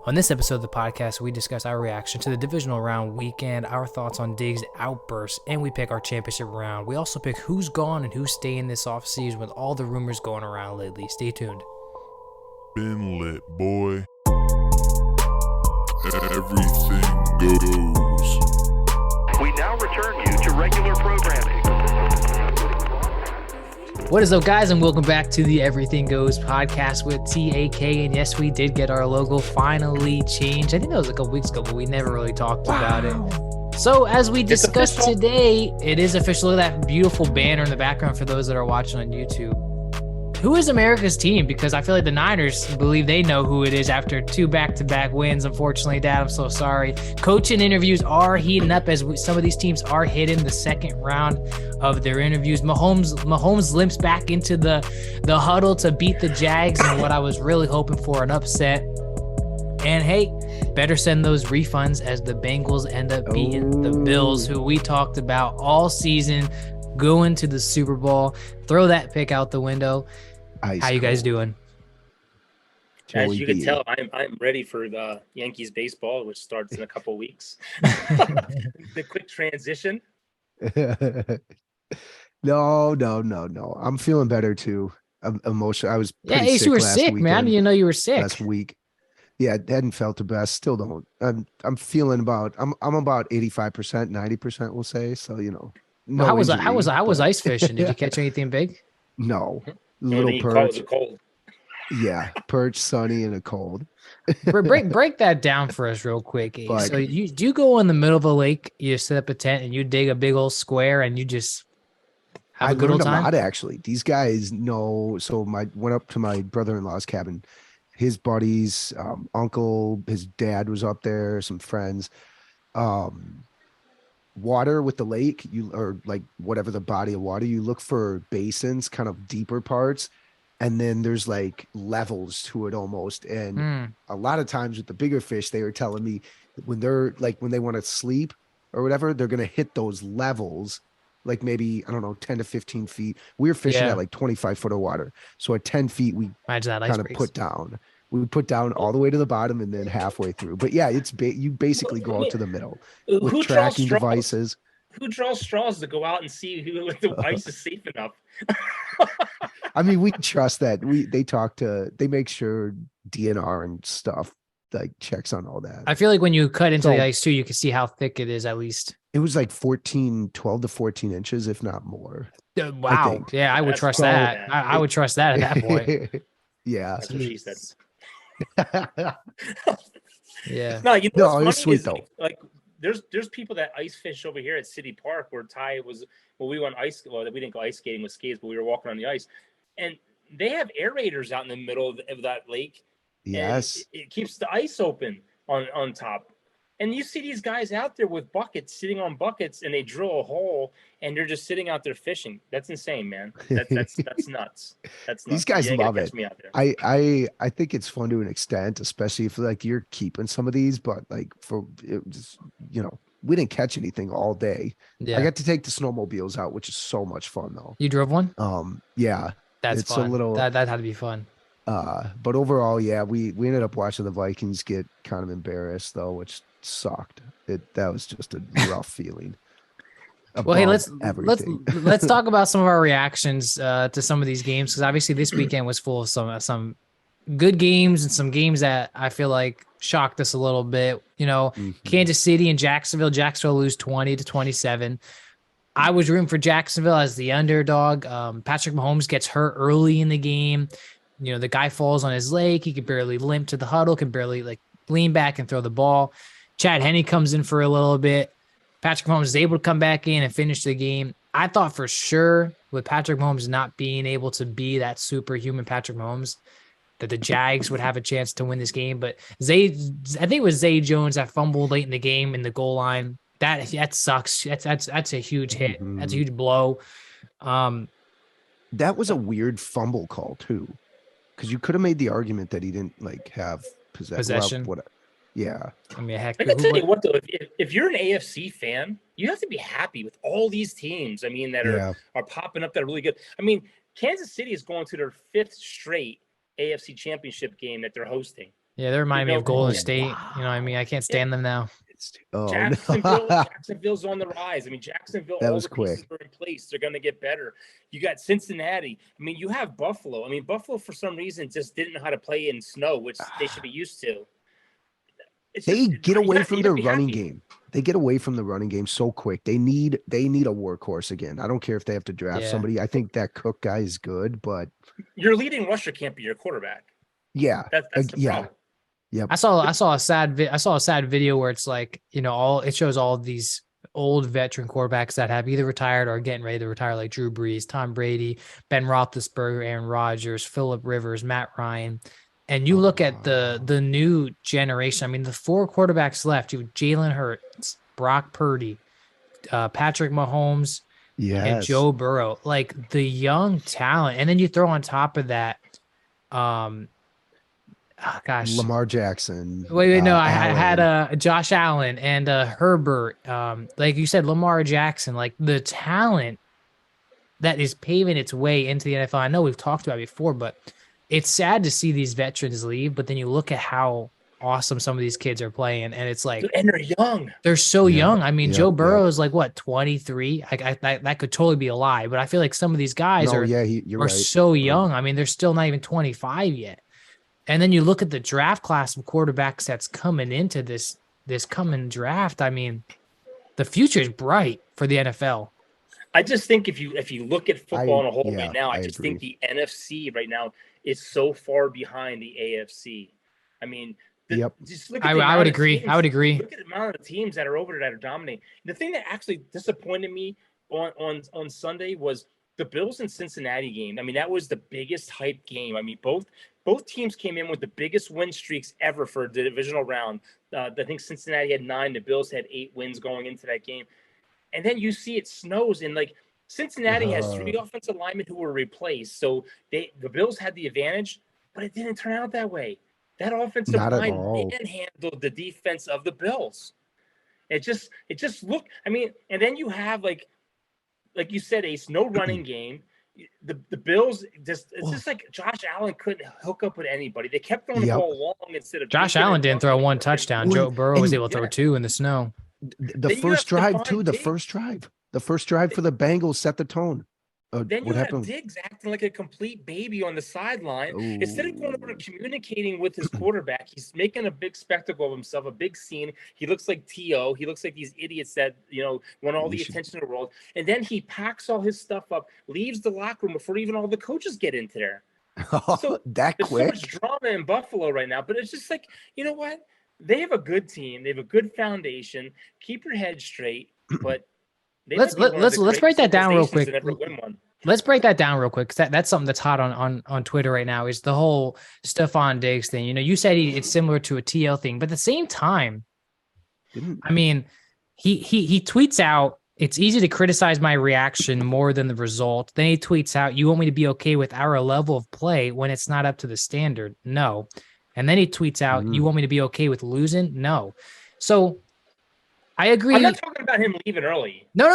On this episode of the podcast, we discuss our reaction to the Divisional Round Weekend, our thoughts on Diggs' outburst, and we pick our championship round. We also pick who's gone and who's staying this offseason with all the rumors going around lately. Stay tuned. Been lit, boy. Everything goes. We now return you to regular programming. What is up, guys, and welcome back to the Everything Goes podcast with TAK. And yes, we did get our logo finally changed. I think that was a couple weeks ago, but we never really talked about it. So as we discussed today, it is official. Look at that beautiful banner in the background for those that are watching on YouTube. Who is America's team? Because I feel like the Niners believe they know who it is after two back-to-back wins. Unfortunately, Dad, I'm so sorry. Coaching interviews are heating up as some of these teams are hitting the second round of their interviews. Mahomes limps back into the huddle to beat the Jags and what I was really hoping for, an upset. And hey, better send those refunds as the Bengals end up beating the Bills, who we talked about all season, going to the Super Bowl. Throw that pick out the window. How you guys doing? As you can tell, I'm ready for the Yankees baseball, which starts in a couple weeks. The quick transition. No. I'm feeling better too. Emotional. I was pretty sick you were last sick, weekend, man. You know you were sick last week. Yeah, hadn't felt the best. Still don't. I'm feeling about. I'm about 85%, 90%. We'll say. So No, how was ice fishing? Did you catch anything big? No, little perch. Cold. Yeah, perch, sunny, and a cold. break that down for us real quick. But, so do you go in the middle of a lake, you set up a tent, and you dig a big old square, and you just have a good old time? I learned a lot, actually. These guys know. So went up to my brother-in-law's cabin. His buddies, uncle, his dad was up there. Some friends. Water with the lake, or like whatever the body of water, you look for basins, kind of deeper parts, and then there's like levels to it almost. And a lot of times with the bigger fish, they were telling me when they want to sleep or whatever, they're gonna hit those levels, like maybe, I don't know, 10 to 15 feet. We were fishing at like 25 foot of water, so at 10 feet we kind of put down. We would put down all the way to the bottom and then halfway through. But yeah, it's you basically go out to the middle with tracking devices. Who draws straws to go out and see who the ice is safe enough? I mean, we trust that. They make sure DNR and stuff like checks on all that. I feel like when you cut into the ice too, you can see how thick it is at least. It was like 12 to 14 inches, if not more. Wow. Yeah, I would trust that. I would trust that at that point. Yeah. That's what she said. Yeah. No, it's sweet though. Like there's people that ice fish over here at City Park where Ty was. Well, we went we didn't go ice skating with skates, but we were walking on the ice, and they have aerators out in the middle of that lake. Yes, it keeps the ice open on top. And you see these guys out there with buckets, sitting on buckets, and they drill a hole, and they're just sitting out there fishing. That's insane, man. That's nuts. That's nuts. These guys love it. I think it's fun to an extent, especially if like you're keeping some of these, but like we didn't catch anything all day. Yeah. I got to take the snowmobiles out, which is so much fun though. You drove one? Yeah. That's fun. A little that had to be fun. But overall, yeah, we ended up watching the Vikings get kind of embarrassed though, which sucked. That was just a rough feeling. Well, hey, let's talk about some of our reactions to some of these games, because obviously this weekend was full of some good games and some games that I feel like shocked us a little bit. Kansas City and Jacksonville. Jacksonville lose 20-27. I was rooting for Jacksonville as the underdog. Patrick Mahomes gets hurt early in the game. The guy falls on his leg. He could barely limp to the huddle, can barely lean back and throw the ball. Chad Henne comes in for a little bit. Patrick Mahomes is able to come back in and finish the game. I thought for sure with Patrick Mahomes not being able to be that superhuman Patrick Mahomes, that the Jags would have a chance to win this game. But I think it was Zay Jones that fumbled late in the game in the goal line. That sucks. That's a huge hit. Mm-hmm. That's a huge blow. That was a weird fumble call too, because you could have made the argument that he didn't have possession. Yeah. I mean, heck. I can tell you what though, if you're an AFC fan, you have to be happy with all these teams. I mean, that are popping up that are really good. I mean, Kansas City is going to their 5th straight AFC Championship game that they're hosting. Yeah, they remind me of Golden State. wow. You know what I mean? I can't stand them now. Oh, Jacksonville's on the rise. I mean, Jacksonville, That all was the pieces quick. are in place. They're going to get better. You got Cincinnati. I mean, you have Buffalo. I mean, Buffalo, for some reason, just didn't know how to play in snow, which they should be used to. They get away from their running game. They get away from the running game so quick. They need a workhorse again. I don't care if they have to draft somebody. I think that Cook guy is good, but your leading rusher can't be your quarterback. Yeah. That's the problem. Yeah. I saw a sad video where it's like, you know, it shows all these old veteran quarterbacks that have either retired or getting ready to retire, like Drew Brees, Tom Brady, Ben Roethlisberger, Aaron Rodgers, Phillip Rivers, Matt Ryan. And you look at the new generation. I mean, the 4 quarterbacks left. You have Jalen Hurts, Brock Purdy, Patrick Mahomes, and Joe Burrow. Like the young talent. And then you throw on top of that, Lamar Jackson. Wait, no, I had Josh Allen and Herbert. Like you said, Lamar Jackson, like the talent that is paving its way into the NFL. I know we've talked about it before, but it's sad to see these veterans leave. But then you look at how awesome some of these kids are playing, and it's like, and they're young. They're so young. I mean, Joe Burrow is like what, 23? That could totally be a lie, but I feel like some of these guys are right. so young. I mean, they're still not even 25 yet. And then you look at the draft class of quarterbacks that's coming into this coming draft. I mean, the future is bright for the NFL. I just think if you look at football in a whole right now, I just agree. think the NFC right now is so far behind the AFC. I mean, just look at I would agree. Teams. I would agree. Look at the amount of teams that are over there that are dominating. The thing that actually disappointed me on Sunday was the Bills and Cincinnati game. I mean, that was the biggest hype game. I mean, both teams came in with the biggest win streaks ever for the divisional round. I think Cincinnati had 9. The Bills had 8 wins going into that game. And then you see it snows, and like Cincinnati has 3 offensive linemen who were replaced. So the Bills had the advantage, but it didn't turn out that way. That offensive line manhandled the defense of the Bills. It just looked. I mean, and then you have like you said, Ace, no running game. The Bills it's just like Josh Allen couldn't hook up with anybody. They kept throwing the ball long instead of Josh Allen didn't throw 1 touchdown. Joe Burrow was able to throw 2 in the snow. The first drive too. The first drive for the Bengals set the tone. Then you have Diggs acting like a complete baby on the sideline. Ooh. Instead of going over to communicating with his quarterback, he's making a big spectacle of himself, a big scene. He looks like T.O. He looks like these idiots that, you know, want all the attention in the world. And then he packs all his stuff up, leaves the locker room before even all the coaches get into there. So that there's quick? So much drama in Buffalo right now. But it's just like, you know what? They have a good team. They have a good foundation. Keep your head straight. But let's break that down real quick. Let's break that down real quick, because that's something that's hot on Twitter right now, is the whole Stephon Diggs thing. You know, you said it's similar to a TL thing, but at the same time, I mean, he tweets out, "It's easy to criticize my reaction more than the result." Then he tweets out, "You want me to be okay with our level of play when it's not up to the standard?" No. And then he tweets out, "You want me to be okay with losing?" No. So I agree. I'm not talking about him leaving early. No.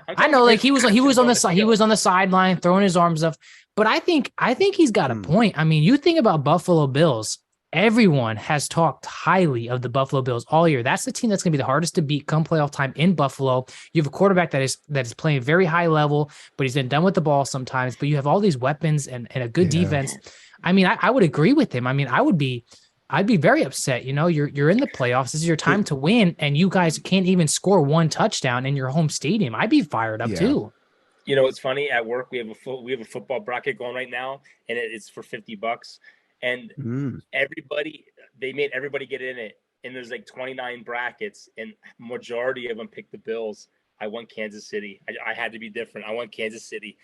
I know, like he was on the sideline throwing his arms up, but I think he's got a point. I mean, you think about Buffalo Bills. Everyone has talked highly of the Buffalo Bills all year. That's the team that's going to be the hardest to beat come playoff time in Buffalo. You have a quarterback that is playing very high level, but he's been done with the ball sometimes. But you have all these weapons and a good defense. I mean, I would agree with him. I mean, I'd be very upset. You know, you're in the playoffs. This is your time to win, and you guys can't even score 1 touchdown in your home stadium. I'd be fired up too. You know, it's funny. At work, we have a football bracket going right now, and it's for $50. And they made everybody get in it. And there's like 29 brackets, and majority of them picked the Bills. I won Kansas City. I had to be different. I won Kansas City.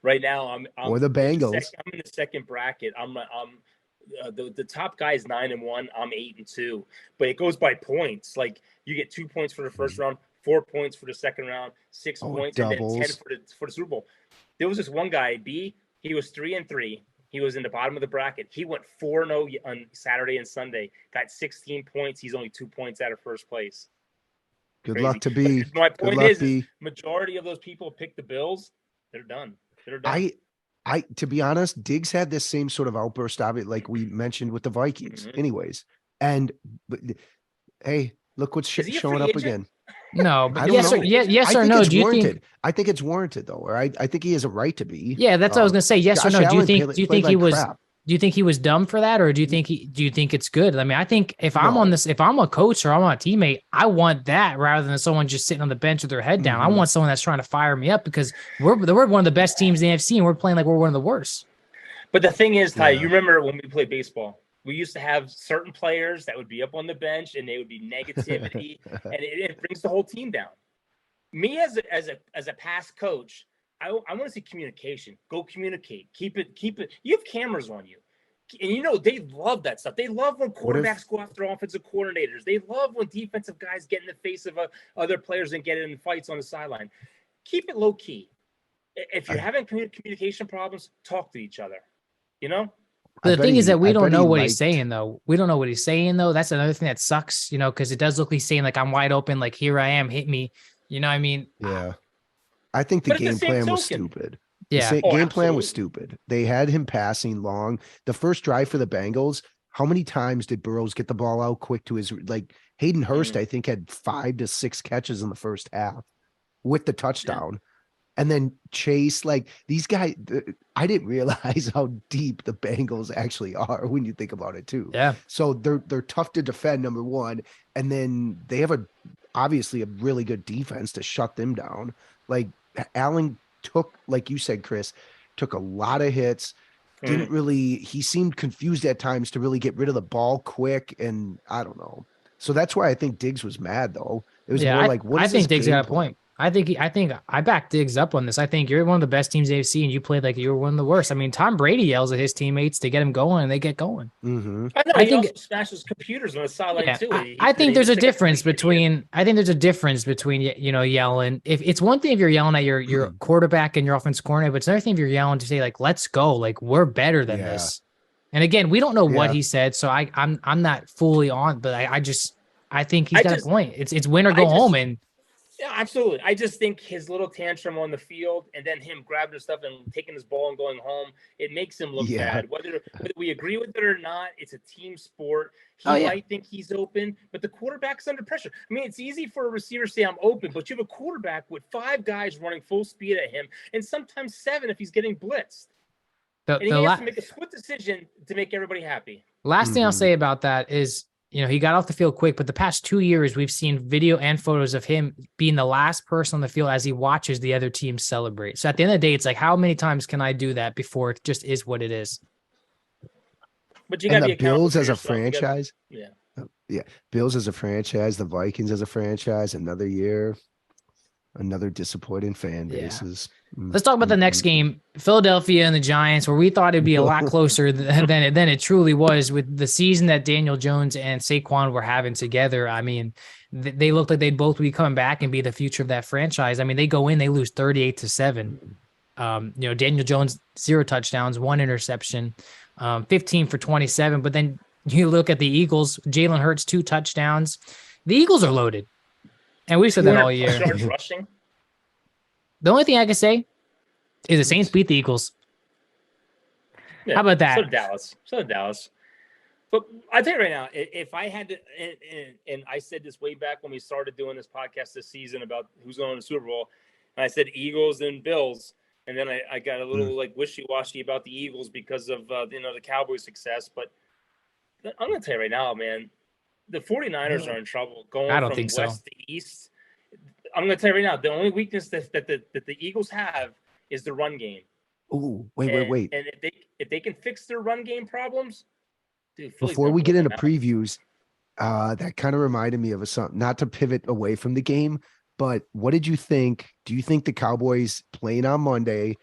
Right now, I'm or the Bengals. I'm in the second bracket. The top guy is 9-1. I'm 8-2, but it goes by points. Like you get 2 points for the first round, 4 points for the second round, 6 points, doubles. And then 10 for the Super Bowl. There was this one guy, B. He was 3-3. He was in the bottom of the bracket. He went 4-0 on Saturday and Sunday. Got 16 points. He's only 2 points out of first place. Good luck to be. My point is majority of those people pick the Bills. They're done. To be honest, Diggs had this same sort of outburst of it, like we mentioned with the Vikings, Mhm. anyways. And but, hey, look what's Is he a showing free up agent? again. No, I but don't yes or know. yes I or think no. it's Do you warranted. think? I think it's warranted though, or I think he has a right to be. Yeah, that's what I was gonna say. Yes or Josh no. Allen Do you played think he like was? crap. Do you think he was dumb for that, or do you think it's good? I mean, I think if I'm on No. this, if I'm a coach or I'm a teammate, I want that rather than someone just sitting on the bench with their head down. I Mhm. want someone that's trying to fire me up because we're one of the best teams in the AFC and we're playing like we're one of the worst. But the thing is, Ty, Yeah. you remember when we played baseball? We used to have certain players that would be up on the bench, and they would be negativity, and it brings the whole team down. Me as a past coach, I want to see communication. Go communicate. Keep it. You have cameras on you, and you know they love that stuff. They love when What if- quarterbacks go after offensive coordinators. They love when defensive guys get in the face of other players and get in fights on the sideline. Keep it low key. If you're having communication problems, talk to each other. You know. But the thing is that we I don't bet know he what he's liked- saying though. We don't know what he's saying though. That's another thing that sucks, because it does look like he's saying like I'm wide open, like here I am, hit me. You know what I mean? Yeah. I think the But at the game same plan was token- stupid. Yeah. The Oh, game plan was absolutely. stupid. They had him passing long. The first drive for the Bengals, how many times did Burrows get the ball out quick to his like Hayden Hurst, I think, had 5 to 6 catches in the first half with the touchdown. And then Chase, like these guys, I didn't realize how deep the Bengals actually are when you think about it too. Yeah. So they're tough to defend, number one, and then they have obviously a really good defense to shut them down. Like Allen took, like you said, Chris, took a lot of hits. Didn't really. He seemed confused at times to really get rid of the ball quick, and I don't know. So that's why I think Diggs was mad though. It was more like, what I is think this Diggs game got a plan? point. I think I back Diggs up on this. I think you're one of the best teams they've seen. You played like you were one of the worst. I mean, Tom Brady yells at his teammates to get him going, and they get going. Mm-hmm. I know. I He think- also smashes computers on the sideline Yeah, too. I think there's a difference between. between. I think there's a difference between yelling. If it's one thing if you're yelling at your quarterback and your offense coordinator, but it's another thing if you're yelling to say like, "Let's go!" Like we're better than Yeah. this. And again, we don't know what Yeah. he said, so I'm not fully on, but I think he's got a point. It's win or I go just- home, and Yeah, absolutely. I just think his little tantrum on the field and then him grabbing his stuff and taking his ball and going home, it makes him look Yeah. bad. Whether we agree with it or not, it's a team sport. He Oh, yeah. might think he's open, but the quarterback's under pressure. I mean, it's easy for a receiver to say I'm open, but you have a quarterback with 5 guys running full speed at him, and sometimes 7 if he's getting blitzed. And he has to make a split decision to make everybody happy. Last thing I'll Mhm. say about that is, he got off the field quick, but the past 2 years, we've seen video and photos of him being the last person on the field as he watches the other team celebrate. So at the end of the day, it's like, how many times can I do that before it just is what it is? But you And got to the be accountable Bills for as a yourself. You gotta- franchise, Yeah. Bills as a franchise, the Vikings as a franchise, another year, another disappointing fan Yeah. bases. Let's talk about the next game, Philadelphia and the Giants, where we thought it'd be a lot closer than it truly was with the season that Daniel Jones and Saquon were having together. I mean, they looked like they'd both be coming back and be the future of that franchise. I mean, they go in, they lose 38-7. Daniel Jones, 0 touchdowns, 1 interception, 15 for 27. But then you look at the Eagles, Jalen Hurts, 2 touchdowns. The Eagles are loaded. And we've said that all year. Yards rushing. The only thing I can say is the Saints beat the Eagles. Yeah, How about that? So did Dallas. But I tell you right now, if I had to, and I said this way back when we started doing this podcast this season about who's going to the Super Bowl, and I said Eagles and Bills, and then I got a little like wishy-washy about the Eagles because of the Cowboys' success. But I'm going to tell you right now, man, the 49ers are in trouble going I don't from think so. west to east. I'm going to tell you right now, the only weakness that the Eagles have is the run game. Ooh, wait. And if they can fix their run game problems, dude, Philly's Before gonna we get blow into them out. previews, that kind of reminded me of something, not to pivot away from the game, but what did you think? Do you think the Cowboys playing on Monday,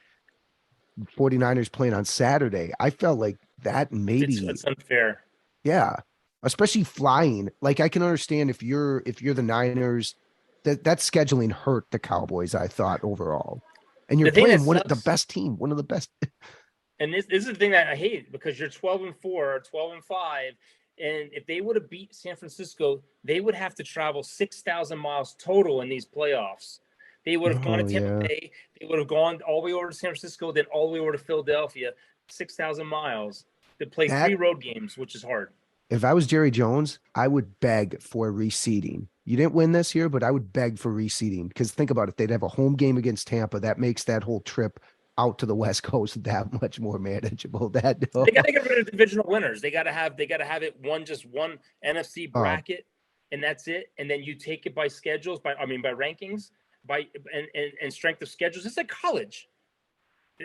49ers playing on Saturday? I felt like that maybe, It's unfair. yeah, especially flying. Like I can understand if you're the Niners, that scheduling hurt the Cowboys, I thought overall. And you're The thing that playing the sucks- best team, one of the best. And this is the thing that I hate because you're 12-4 or 12-5. And if they would have beat San Francisco, they would have to travel 6,000 miles total in these playoffs. They would have gone to Oh, Tampa yeah. Bay. They would have gone all the way over to San Francisco, then all the way over to Philadelphia, 6,000 miles to play That- 3 road games, which is hard. If I was Jerry Jones, I would beg for reseeding. You didn't win this year, but I would beg for reseeding because think about it. They'd have a home game against Tampa. That makes that whole trip out to the West Coast that much more manageable. They got to get rid of divisional winners. They got to have it just one NFC bracket, and that's it. And then you take it by schedules, by rankings, and strength of schedules. It's like college.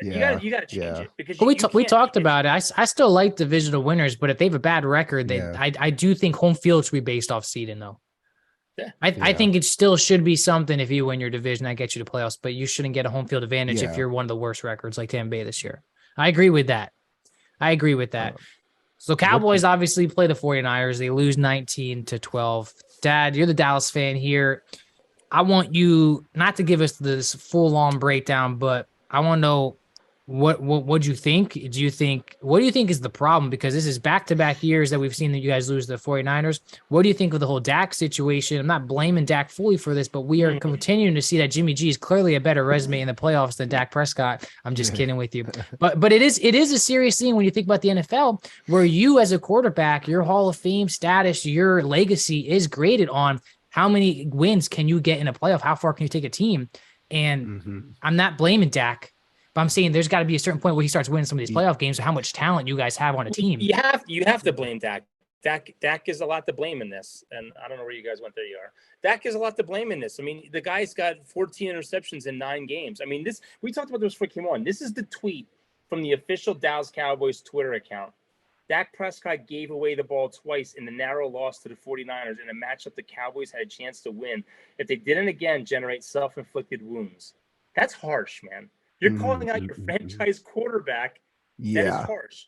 Yeah, you got to change yeah. it because But we talked about it. I still like divisional winners, but if they have a bad record, I do think home field should be based off seeding though. Yeah. I think it still should be something if you win your division that gets you to playoffs, but you shouldn't get a home field advantage if you're one of the worst records like Tampa Bay this year. I agree with that. So Cowboys obviously play the 49ers. They lose 19-12. Dad, you're the Dallas fan here. I want you not to give us this full-on breakdown, but I want to know what you think. What do you think is the problem? Because this is back-to-back years that we've seen that you guys lose the 49ers. What do you think of the whole Dak situation? I'm not blaming Dak fully for this, but we are continuing to see that Jimmy G is clearly a better resume in the playoffs than Dak Prescott. I'm just kidding with you. But it is a serious thing when you think about the NFL, where you as a quarterback, your Hall of Fame status, your legacy is graded on how many wins can you get in a playoff? How far can you take a team? And I'm not blaming Dak. But I'm saying there's got to be a certain point where he starts winning some of these playoff games. So how much talent you guys have on a team? You have to blame Dak. Dak is a lot to blame in this, and I don't know where you guys went. There you are. Dak is a lot to blame in this. I mean, the guy's got 14 interceptions in 9 games. I mean, we talked about this before it came on. This is the tweet from the official Dallas Cowboys Twitter account. Dak Prescott gave away the ball twice in the narrow loss to the 49ers in a matchup the Cowboys had a chance to win if they didn't again generate self-inflicted wounds. That's harsh, man. You're calling out your franchise quarterback. Yeah. That is harsh.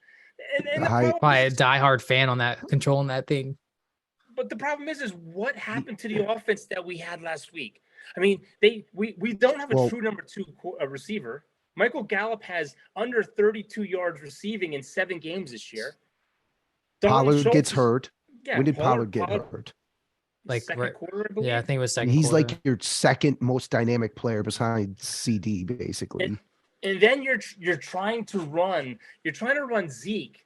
And Probably a diehard fan on that, controlling that thing. But the problem is what happened to the offense that we had last week? I mean, we don't have a true number 2 receiver. Michael Gallup has under 32 yards receiving in 7 games this year. Pollard gets hurt. Yeah, when did Pollard get hurt? Like second quarter, I believe. Yeah, I think it was second He's quarter. like your second most dynamic player behind CD, basically. And then you're trying to run Zeke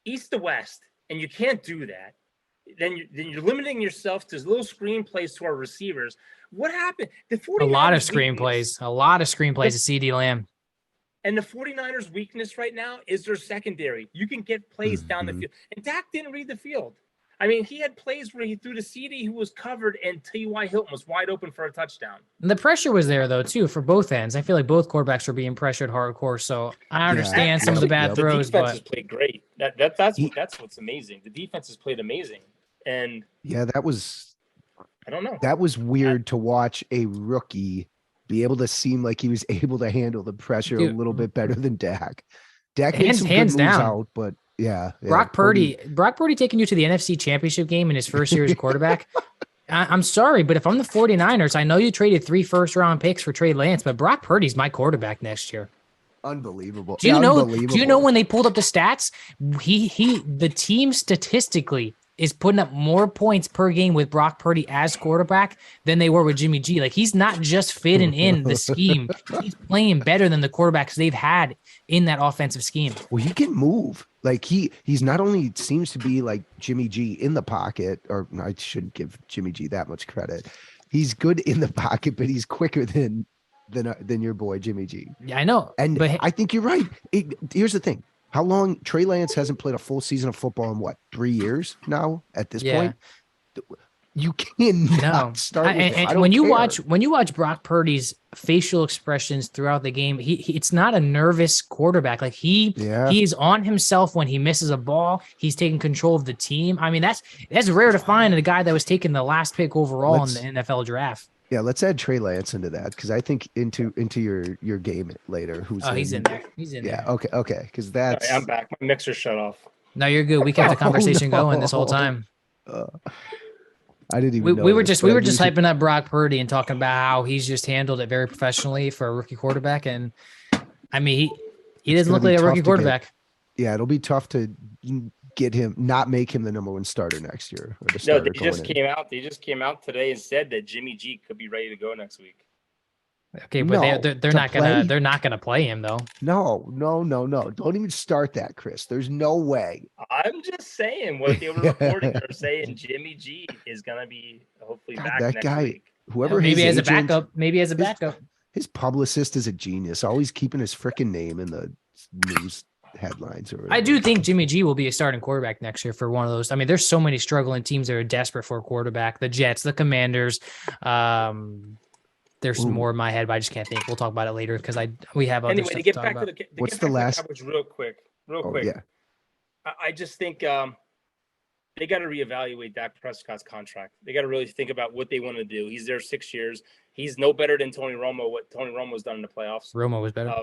east to west, and you can't do that. Then you're limiting yourself to little screenplays to our receivers. What happened? A lot of screenplays to CD Lamb. And the 49ers' weakness right now is their secondary. You can get plays down the field. And Dak didn't read the field. I mean, he had plays where he threw to CD who was covered and T.Y. Hilton was wide open for a touchdown. And the pressure was there, though, too, for both ends. I feel like both quarterbacks were being pressured hardcore. So I understand some of the bad throws, the defense has but played great. That's what's amazing. The defense has played amazing. And yeah, I don't know. That was weird to watch a rookie be able to seem like he was able to handle the pressure a little bit better than Dak. Dak made some good moves out, but yeah. Brock Purdy taking you to the NFC Championship game in his first year as quarterback. I'm sorry, but if I'm the 49ers, I know you traded 3 first-round picks for Trey Lance, but Brock Purdy's my quarterback next year. Unbelievable. Do you know when they pulled up the stats, the team statistically is putting up more points per game with Brock Purdy as quarterback than they were with Jimmy G. Like, he's not just fitting in the scheme. He's playing better than the quarterbacks they've had in that offensive scheme. Well, he can move. Like he's not only seems to be like Jimmy G in the pocket, or I shouldn't give Jimmy G that much credit. He's good in the pocket, but he's quicker than your boy Jimmy G. Yeah, I know. And I think you're right. Here's the thing. How long Trey Lance hasn't played a full season of football in 3 years now at this point? You cannot start with it. And when you watch Brock Purdy's facial expressions throughout the game, it's not a nervous quarterback. Like he is on himself when he misses a ball. He's taking control of the team. I mean, that's rare to find in a guy that was taken the last pick overall in the NFL draft. Yeah, let's add Trey Lance into that because I think into your game later. He's in there. He's in there. Yeah, okay. Because that's. I'm back. My mixer shut off. No, you're good. We kept the conversation going this whole time. I didn't even. We were just hyping up Brock Purdy and talking about how he's just handled it very professionally for a rookie quarterback, and I mean he doesn't look like a rookie quarterback. It'll be tough to not make him the number 1 starter next year. No, they just came out. They just came out today and said that Jimmy G could be ready to go next week. Okay, but No, they're to not gonna play? they're not gonna play him though. No. Don't even start that, Chris. There's no way. I'm just saying what they were reporting. They're saying Jimmy G is gonna be hopefully God, back that next guy, week. whoever Maybe his as a agent, backup. Maybe as a his- backup. his publicist is a genius, always keeping his freaking name in the news headlines. Or I do whatever. think Jimmy G will be a starting quarterback next year for one of those. I mean, there's so many struggling teams that are desperate for a quarterback. The Jets, the Commanders. There's some Ooh. more in my head, but I just can't think. We'll talk about it later because we have other Anyway, stuff to get talk back about. to the What's get the back last- to the Cowboys real quick. Oh, yeah. I just think they got to reevaluate Dak Prescott's contract. They got to really think about what they want to do. He's there 6 years. He's no better than Tony Romo. What Tony Romo's done in the playoffs. Romo was better.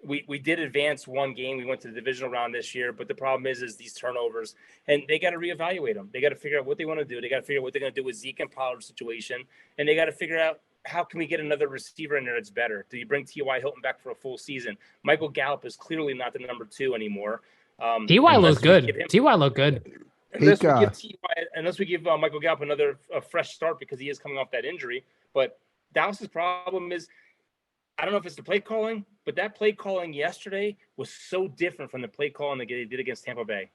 We did advance one game. We went to the divisional round this year, but the problem is these turnovers, and they got to reevaluate them. They got to figure out what they want to do. They got to figure out what they're going to do with Zeke and Pollard's situation, and they got to figure out how can we get another receiver in there that's better. Do you bring T.Y. Hilton back for a full season? Michael Gallup is clearly not the number 2 anymore. T.Y. looked good. T.Y. looked good. Unless we give Michael Gallup another fresh start because he is coming off that injury. But Dallas's problem is, I don't know if it's the play calling, but that play calling yesterday was so different from the play calling that they did against Tampa Bay.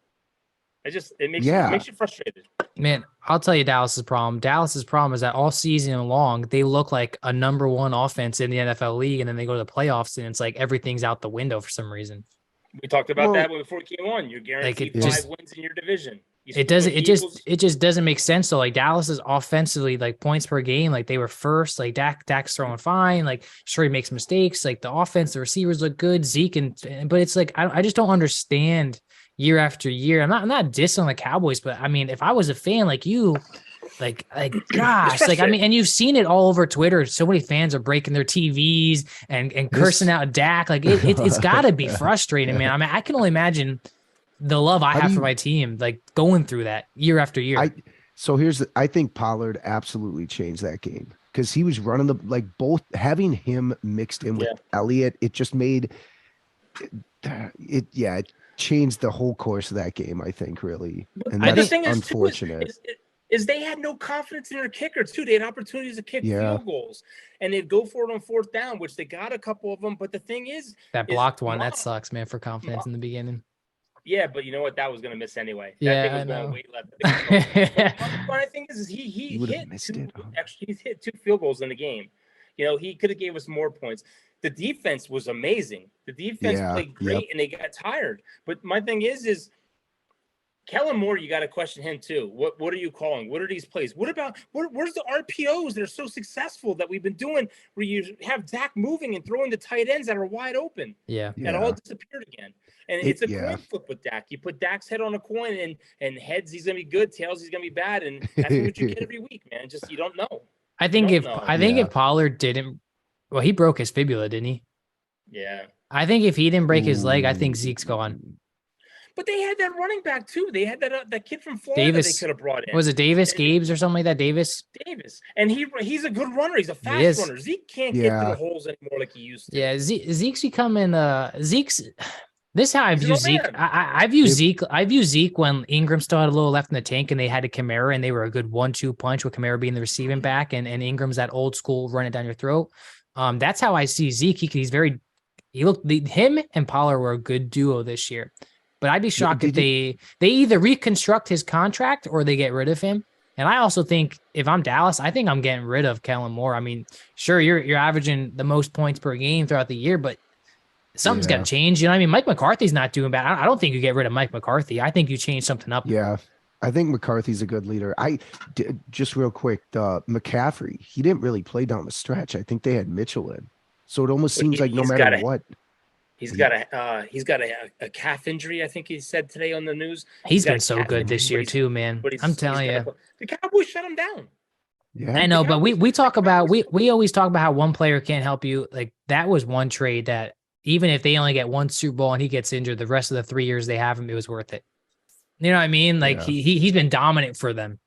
It makes you frustrated. Man, I'll tell you Dallas's problem. Dallas's problem is that all season long, they look like a number 1 offense in the NFL league, and then they go to the playoffs, and it's like everything's out the window for some reason. We talked about that before we came on. You're guaranteed 5 wins in your division. It just doesn't make sense. So like Dallas is offensively, like points per game, like they were first, like Dak's throwing fine, like sure he makes mistakes, like the offense, the receivers look good, Zeke, but it's like I just don't understand year after year. I'm not dissing the Cowboys, but I mean, if I was a fan like you, like gosh, like I mean, and you've seen it all over Twitter. So many fans are breaking their TVs and cursing out Dak. Like it's got to be frustrating, man. I mean, I can only imagine the love I have for my team, like going through that year after year. I think Pollard absolutely changed that game because he was running both having him mixed in with Elliott. It just made it. It changed the whole course of that game, I think, really. And that's unfortunate. Is they had no confidence in their kicker too. They had opportunities to kick field goals, and they'd go for it on 4th down, which they got a couple of them. But the thing is, that blocked one that sucks, man, for confidence in the beginning. Yeah, but you know what? That was going to miss anyway. Yeah, that thing was going way left. The funny thing is he hit 2 field goals in the game. You know, he could have gave us more points. The defense was amazing. The defense played great, and they got tired. But my thing is Kellen Moore, you got to question him too. What are you calling? What are these plays? What about where's the RPOs that are so successful that we've been doing where you have Dak moving and throwing the tight ends that are wide open? Yeah. That all disappeared again. And it's a coin flip with Dak. You put Dak's head on a coin, and heads he's gonna be good, tails he's gonna be bad, and that's what you get every week, man. Just you don't know. I think if Pollard didn't, well, he broke his fibula, didn't he? Yeah. I think if he didn't break his leg, I think Zeke's gone. But they had that running back too. They had that kid from Florida Davis, they could have brought in. Was it Davis, Gabes, or something like that? Davis, and he's a good runner. He's a fast runner. Zeke can't get to the holes anymore like he used to. Yeah, Zeke's becoming This is how I view Zeke. I view Zeke. I view Zeke when Ingram still had a little left in the tank, and they had a Kamara, and they were a good 1-2 punch with Kamara being the receiving back, and Ingram's that old school run it down your throat. That's how I see Zeke. Him and Pollard were a good duo this year. But I'd be shocked if they either reconstruct his contract or they get rid of him. And I also think if I'm Dallas, I think I'm getting rid of Kellen Moore. I mean, sure, you're averaging the most points per game throughout the year, but something's got to change. You know what I mean? Mike McCarthy's not doing bad. I don't think you get rid of Mike McCarthy. I think you change something up. Yeah, I think McCarthy's a good leader. Just real quick, McCaffrey, he didn't really play down the stretch. I think they had Mitchell in. So it almost seems like no matter what. He's got a calf injury, I think he said today on the news. He's been so good this year too, man. I'm telling you. The Cowboys shut him down. Yeah. I know, but we always talk about how one player can't help you. Like that was one trade that even if they only get one Super Bowl and he gets injured, the rest of the 3 years they have him, it was worth it. You know what I mean? Like he's been dominant for them.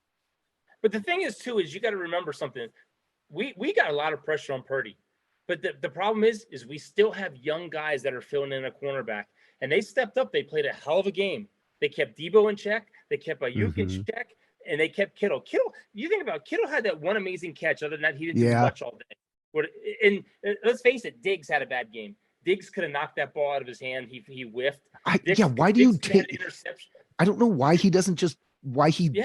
But the thing is too, is you got to remember something. We got a lot of pressure on Purdy. But the problem is we still have young guys that are filling in a cornerback, and they stepped up. They played a hell of a game. They kept Debo in check. They kept Ayuk in check, and they kept Kittle. You think about it, Kittle had that one amazing catch. Other than that, he didn't do much all day. And let's face it, Diggs had a bad game. Diggs could have knocked that ball out of his hand. He whiffed. Why do you Diggs take interception? I don't know why he doesn't just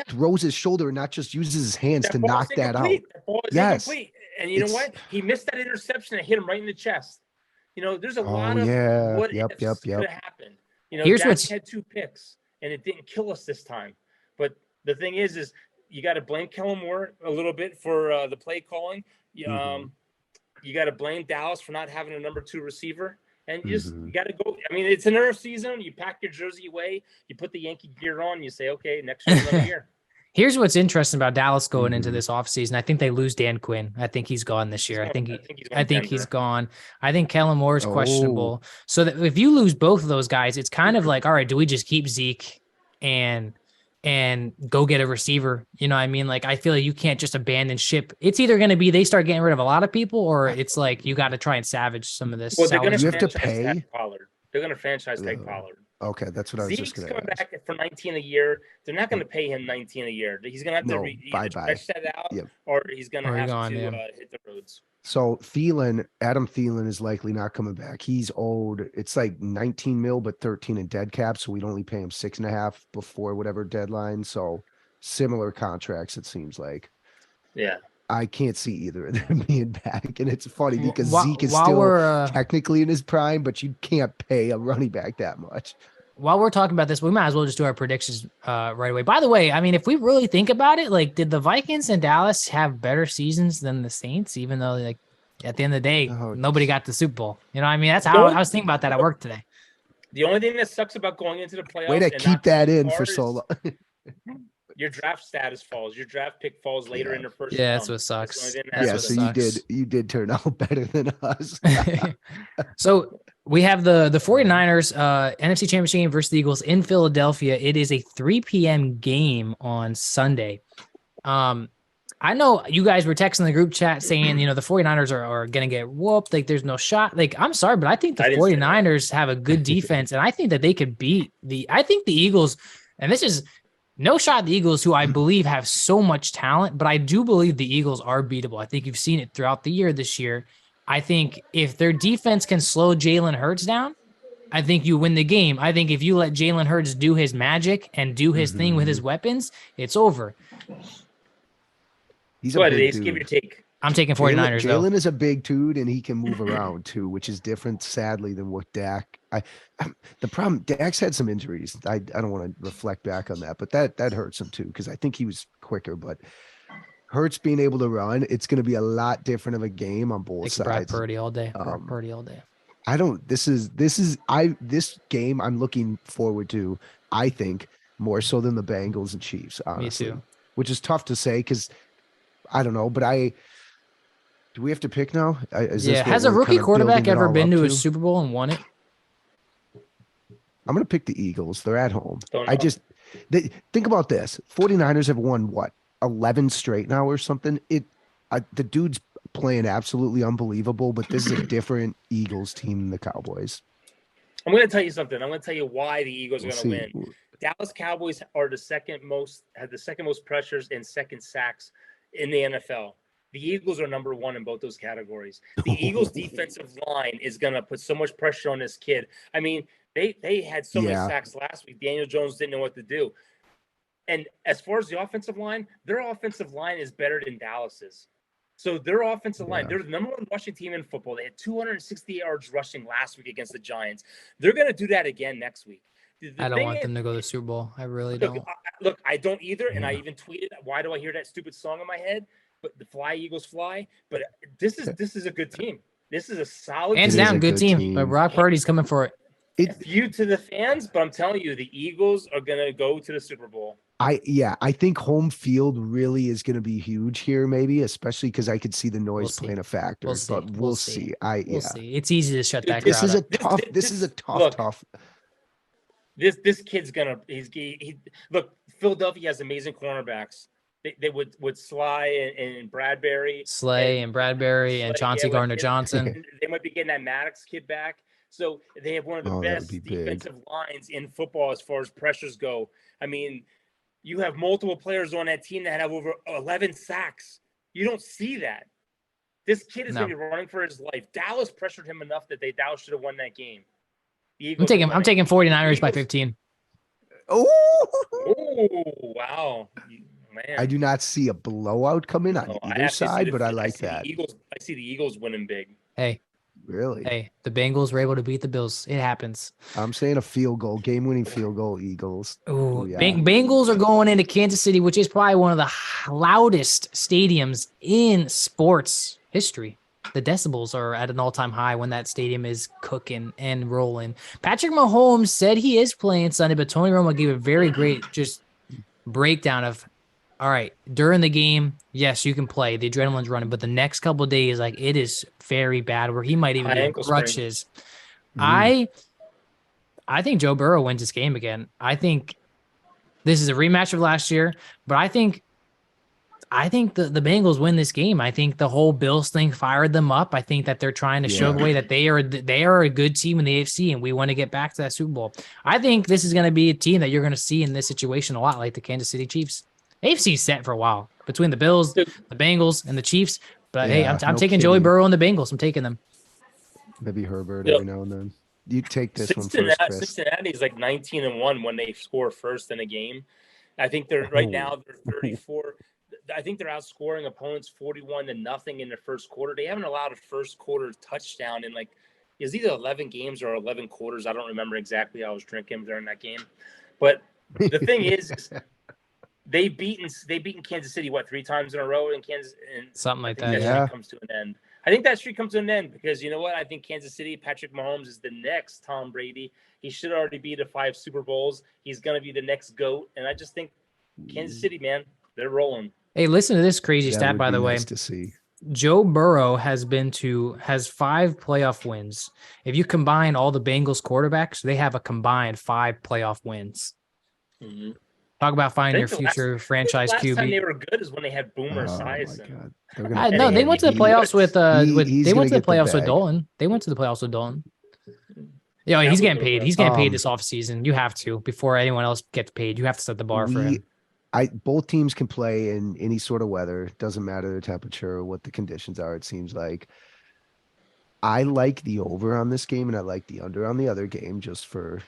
throws his shoulder and not just uses his hands to knock that out. That ball is incomplete. And you know what? He missed that interception and hit him right in the chest. There's a lot of what ifs could have happened. Dak had 2 picks, and it didn't kill us this time. But the thing is you got to blame Kellen Moore a little bit for the play calling. You got to blame Dallas for not having a number 2 receiver. And you got to go. I mean, it's an Earth season. You pack your jersey away. You put the Yankee gear on. And you say, okay, next year, another year. Here's what's interesting about Dallas going into this offseason. I think they lose Dan Quinn. I think he's gone this year. I think he's gone. I think Kellen Moore is questionable. So that if you lose both of those guys, it's kind of like, all right, do we just keep Zeke and go get a receiver? You know what I mean? Like, I feel like you can't just abandon ship. It's either going to be they start getting rid of a lot of people, or it's like you got to try and savage some of this. Well, they're going to have to pay Pollard. They're going to franchise tag Pollard. Okay, that's what I was Zeke's just going to ask. Coming back for 19 a year. They're not going to pay him 19 a year. He's going to have to either stretch that out, or he's going to have to hit the roads. So Adam Thielen is likely not coming back. He's owed, it's like 19 mil, but 13 in dead cap. So we'd only pay him 6.5 before whatever deadline. So similar contracts, it seems like. Yeah. I can't see either of them being back. And it's funny because Zeke is still technically in his prime, but you can't pay a running back that much. While we're talking about this, we might as well just do our predictions right away. By the way, I mean, if we really think about it, like, did the Vikings and Dallas have better seasons than the Saints, even though, like, at the end of the day, nobody got the Super Bowl? You know what I mean? That's how I was thinking about that at work today. The only thing that sucks about going into the playoffs. Way to keep that in for so long. Your draft status falls. Your draft pick falls later in the first round. Yeah, that's what sucks. You did turn out better than us. So we have the 49ers NFC Championship game versus the Eagles in Philadelphia. It is a 3 p.m. game on Sunday. I know you guys were texting the group chat saying, the 49ers are going to get whooped. Like, there's no shot. Like, I'm sorry, but I think the 49ers have a good defense, and I think that they could beat I think the Eagles, and this is no shot at the Eagles, who I believe have so much talent, but I do believe the Eagles are beatable. I think you've seen it throughout the year this year. I think if their defense can slow Jalen Hurts down, I think you win the game. I think if you let Jalen Hurts do his magic and do his thing with his weapons, it's over. He's a big dude. Give your take. I'm taking 49ers. Jalen is a big dude, and he can move around too, which is different, sadly, than what Dak. The problem, Dak's had some injuries. I don't want to reflect back on that, but that hurts him too, because I think he was quicker. But Hurts being able to run, it's going to be a lot different of a game on both sides. Brad Purdy all day. Purdy all day. This game I'm looking forward to, I think, more so than the Bengals and Chiefs, honestly. Me too. Which is tough to say because I don't know, but do we have to pick now? Has a rookie quarterback ever been to a Super Bowl and won it? I'm going to pick the Eagles. They're at home. Think about this. 49ers have won, 11 straight now or something? The dude's playing absolutely unbelievable, but this is a different Eagles team than the Cowboys. I'm going to tell you something. I'm going to tell you why the Eagles are going to win. Dallas Cowboys are have the second most pressures and second sacks in the NFL. The Eagles are number 1 in both those categories. The Eagles' defensive line is going to put so much pressure on this kid. I mean, they had so many sacks last week. Daniel Jones didn't know what to do. And as far as the offensive line, their offensive line is better than Dallas's. So their offensive line, they're the number 1 rushing team in football. They had 260 yards rushing last week against the Giants. They're going to do that again next week. I don't want them to go to the Super Bowl. I really don't. Look, I don't either. And I even tweeted, why do I hear that stupid song in my head? But the Fly Eagles Fly. But this is a good team. This is a solid, hands down, good team. But Brock Purdy's coming for it. It's you to the fans, but I'm telling you, the Eagles are gonna go to the Super Bowl. I think home field really is going to be huge here, maybe, especially because I could see the noise playing a factor. But we'll see. We'll see. It's easy to shut that. This is a tough. This is a tough. This kid's gonna. Look. Philadelphia has amazing cornerbacks. They would Slay and Bradbury. And Bradbury and Chauncey Gardner-Johnson. They might be getting that Maddox kid back. So they have one of the best defensive lines in football as far as pressures go. I mean, you have multiple players on that team that have over 11 sacks. You don't see that. This kid is No. going to be running for his life. Dallas pressured him enough that Dallas should have won that game. The I'm Eagles are taking winning. 49ers by Eagles- 15. Oh, Oh, wow. Man. I do not see a blowout coming on No, I either actually see side, the- but I like see the that. Eagles. I see the Eagles winning big. Hey, Really? the Bengals were able to beat the Bills. It happens. I'm saying a field goal, game-winning field goal, Eagles. Ooh, yeah. Bengals are going into Kansas City, which is probably one of the loudest stadiums in sports history. The decibels are at an all-time high when that stadium is cooking and rolling. Patrick Mahomes said he is playing Sunday, but Tony Romo gave a very great just breakdown of, all right, during the game, yes, you can play. The adrenaline's running, but the next couple of days, like, it is very bad where he might even High get ankle sprain. crutches. I think Joe Burrow wins this game again. I think this is a rematch of last year, but I think the Bengals win this game. I think the whole Bills thing fired them up. I think that they're trying to show the way that they are a good team in the AFC, and we want to get back to that Super Bowl. I think this is going to be a team that you're going to see in this situation a lot, like the Kansas City Chiefs. AFC is set for a while between the Bills, the Bengals, and the Chiefs. But hey, I'm taking Joey Burrow and the Bengals. I'm taking them. Maybe Herbert Yep. every now and then. You take this one first, Chris. Cincinnati's like 19-1 when they score first in a game. I think they're right now they're 34. I think they're outscoring opponents 41-0 in the first quarter. They haven't allowed a first quarter touchdown in like is either 11 games or 11 quarters. I don't remember exactly. I was drinking during that game, but the thing is they've beaten Kansas City 3 times in a row in Kansas, and Something like I think that. streak comes to an end. I think that streak comes to an end because you know what? I think Kansas City, Patrick Mahomes is the next Tom Brady. He should already be to 5 Super Bowls. He's going to be the next GOAT. And I just think Kansas City, man, they're rolling. Hey, listen to this crazy That stat, would by be the way. nice to see. Joe Burrow has 5 playoff wins. If you combine all the Bengals quarterbacks, they have a combined 5 playoff wins. Mm-hmm. Talk about finding your I think the future franchise last time they QB. were good is when they had Boomer Oh my Esiason. God. They're gonna No, they went to the playoffs with he's they gonna went to the get the playoffs with bag. Dolan. They went to the playoffs with Dolan. Yeah, That he's was getting the paid. best. He's getting paid this offseason. You have to before anyone else gets paid. You have to set the bar for him. Both teams can play in any sort of weather. It doesn't matter the temperature or what the conditions are, it seems like. I like the over on this game and I like the under on the other game just for,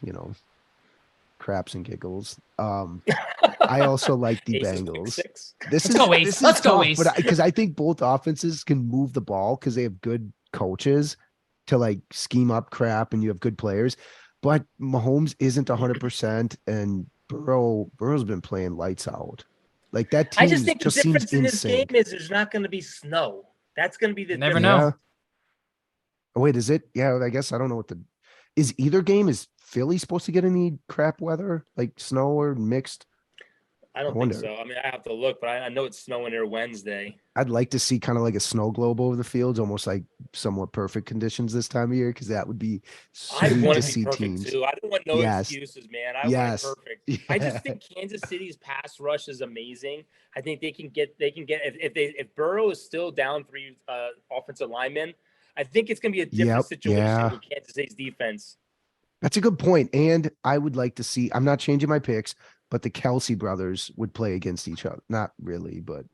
craps and giggles. I also like the Aces, Bengals. six. This Let's go, Ace. Let's go, Ace. But because I think both offenses can move the ball because they have good coaches to like scheme up crap and you have good players. But Mahomes isn't 100% and Burrow's been playing lights out. Like that team I just think the just difference seems in in this game sync. is there's not going to be snow. That's going to be the Never difference. know. Oh, wait, is it? Yeah, I guess I don't know what is either game. Is Philly supposed to get any crap weather like snow or mixed? I don't think so. I mean, I have to look, but I know it's snowing there Wednesday. I'd like to see kind of like a snow globe over the fields, almost like somewhat perfect conditions this time of year, because that would be I sweet want to to be see perfect teams. too. I don't want no excuses, man. I want perfect. I just think Kansas City's pass rush is amazing. I think they can get if Burrow is still down 3 offensive linemen, I think it's going to be a different situation with Kansas City's defense. That's a good point. And I would like to see, I'm not changing my picks, but the Kelsey brothers would play against each other. Not really, but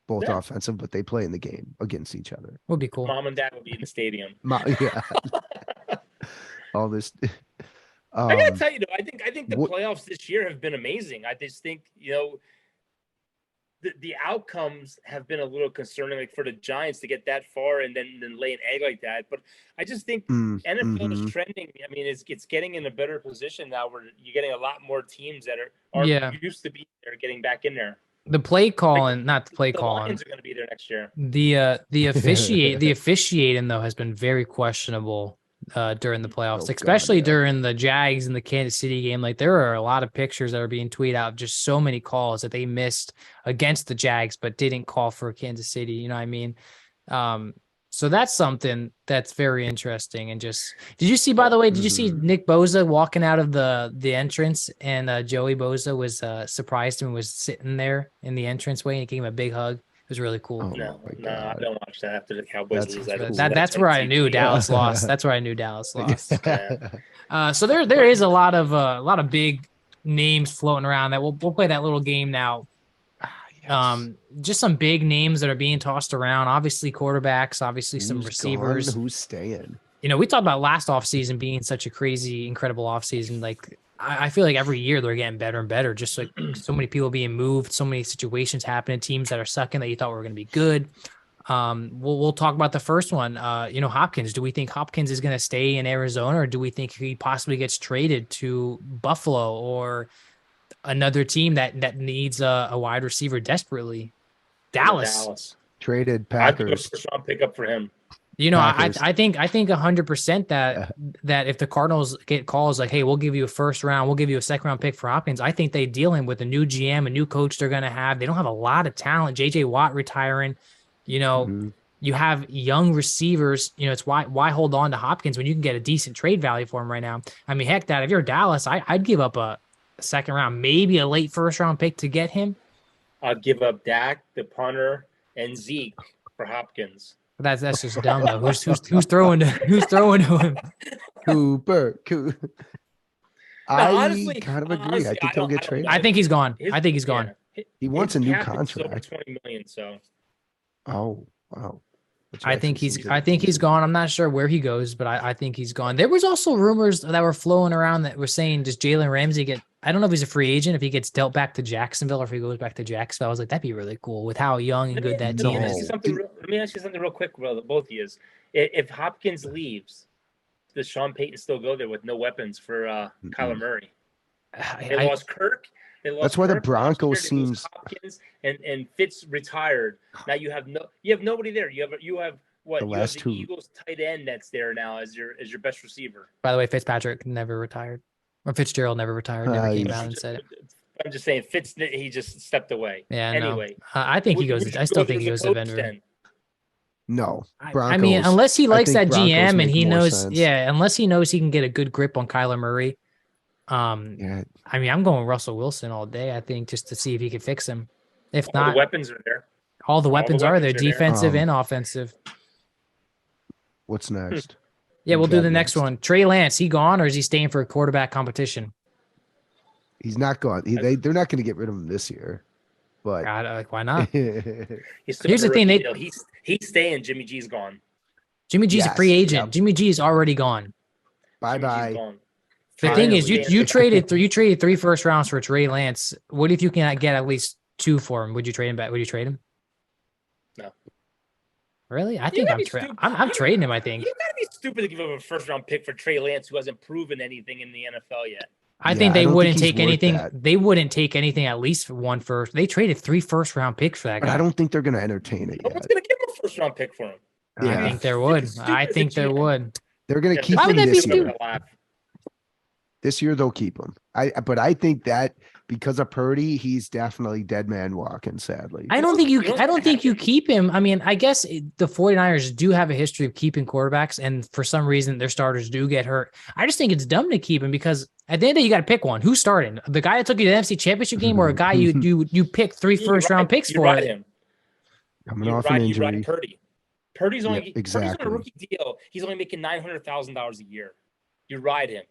both offensive, but they play in the game against each other. Would be cool. Mom and dad would be in the stadium. Yeah. All this. I gotta tell you, though, I think the playoffs this year have been amazing. I just think, the outcomes have been a little concerning, like for the Giants to get that far and then lay an egg like that. But I just think NFL is trending. I mean, it's getting in a better position now where you're getting a lot more teams that are used to be there getting back in there. The play calling, not the play The calling. Lions are going to be there next year. The officiating though has been very questionable during the playoffs, especially during the Jags and the Kansas City game. Like there are a lot of pictures that are being tweeted out of just so many calls that they missed against the Jags, but didn't call for Kansas City. You know what I mean? So that's something that's very interesting. And just, did you see, by the way, did you see Nick Bosa walking out of the entrance and Joey Bosa was surprised and was sitting there in the entranceway and he gave him a big hug? It was really cool. No, I don't watch that after the Cowboys lose. That's where I knew Dallas lost. That's where I knew Dallas lost. So there is a lot of big names floating around that we'll play that little game now. Just some big names that are being tossed around. Obviously, quarterbacks. Obviously, some Who's receivers. gone? Who's staying? We talked about last offseason being such a crazy, incredible offseason. Like, I feel like every year they're getting better and better. Just like so many people being moved, so many situations happening, teams that are sucking that you thought were going to be good. We'll talk about the first one. Hopkins. Do we think Hopkins is going to stay in Arizona, or do we think he possibly gets traded to Buffalo or another team that needs a wide receiver desperately? Dallas. Traded I'd go Packers. first round pickup for him. Packers. I think 100% that if the Cardinals get calls like, hey, we'll give you a first round, we'll give you a second round pick for Hopkins, I think they deal him with a new GM, a new coach they're going to have. They don't have a lot of talent. JJ Watt retiring, you have young receivers. It's why hold on to Hopkins when you can get a decent trade value for him right now. I mean, heck, if you're Dallas, I'd give up a second round, maybe a late first round pick to get him. I'd give up Dak, the punter, and Zeke for Hopkins. That's just dumb though. Who's throwing to him? Cooper. Honestly, kind of agree. I think he'll get traded. I think he's gone. I think he's gone. He wants a new Cap is over contract. $20 million. So. Oh wow. I think he's gone. I'm not sure where he goes, but I think he's gone. There was also rumors that were flowing around that were saying, does Jalen Ramsey get? I don't know if he's a free agent, if he gets dealt back to Jacksonville, or if he goes back to Jacksonville. I was like, that'd be really cool with how young and good that team is. Let me ask you something real quick, brother. Both of you. If Hopkins leaves, does Sean Payton still go there with no weapons for Kyler Murray? They lost Kirk. That's why the Broncos seems Hopkins and Fitz retired. Now you have nobody there. You have what? The last two. Eagles tight end that's there now as your best receiver. By the way, Fitzpatrick never retired, or Fitzgerald never retired. Never came out and said it. I'm just saying, Fitz, he just stepped away. Yeah. Anyway, no. I think he goes. I still think he goes to Denver. No, I mean, unless he likes that Broncos GM and he knows, sense. unless he knows he can get a good grip on Kyler Murray. I mean, I'm going Russell Wilson all day, I think, just to see if he can fix him. If all not, the weapons are there. All the weapons are there, there. defensive and offensive. What's next? Yeah, we'll do the next one. Trey Lance, he gone, or is he staying for a quarterback competition? He's not gone. They're not going to get rid of him this year. But God, why not? Here's the thing, he's staying. Jimmy G's gone. Jimmy G's a free agent. Yep. Jimmy G's already gone. Bye. The thing is, you traded 3 first rounds for Trey Lance. What if you can get at least 2 for him? Would you trade him back? Would you trade him? No. Really? I think I'm trading him. I think you gotta be stupid to give up a first round pick for Trey Lance, who hasn't proven anything in the NFL yet. I think they wouldn't take anything. They wouldn't take anything at least for 1 first. They traded 3 first round picks for that guy. But I don't think they're going to entertain it yet. No one's going to give him a first round pick for him. Yeah. I think there would. They're going to keep him this year. This year they'll keep him. But I think that because of Purdy, he's definitely dead man walking, sadly. I don't think you keep him. I mean, I guess the 49ers do have a history of keeping quarterbacks, and for some reason their starters do get hurt. I just think it's dumb to keep him because at the end of the day, you got to pick one. Who's starting? The guy that took you to the NFC Championship game, or a guy you pick 3 first round picks for? Coming off an injury. You ride Purdy. Purdy's on a rookie deal. He's only making $900,000 a year. You ride him.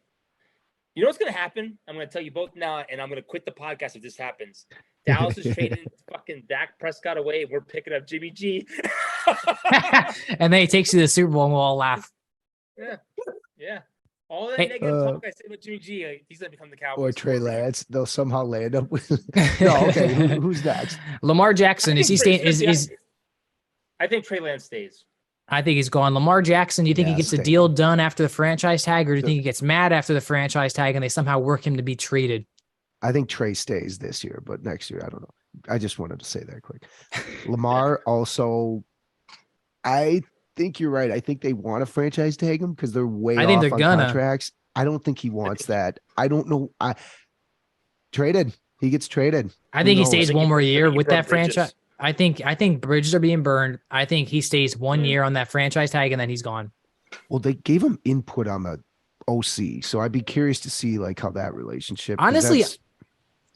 You know what's going to happen? I'm going to tell you both now, and I'm going to quit the podcast if this happens. Dallas is trading fucking Dak Prescott away. We're picking up Jimmy G. And then he takes you to the Super Bowl, and we'll all laugh. Yeah. All that negative talk I said with Jimmy G, he's going to become the Cowboys. Or Trey Lance. They'll somehow land up with. No, okay. Who's next? Lamar Jackson. Is he staying? I think Trey Lance stays. I think he's gone. Lamar Jackson, do you think he gets a deal done after the franchise tag, or do you think he gets mad after the franchise tag and they somehow work him to be traded? I think Trey stays this year, but next year, I don't know. I just wanted to say that quick. Lamar also, I think you're right. I think they want to franchise tag him because they're way off on contracts. I don't think he wants that. I don't know. Traded. He gets traded. I think he stays one more year with that franchise. I think bridges are being burned. I think he stays 1 year on that franchise tag and then he's gone. Well, they gave him input on the OC, so I'd be curious to see how that relationship. Honestly,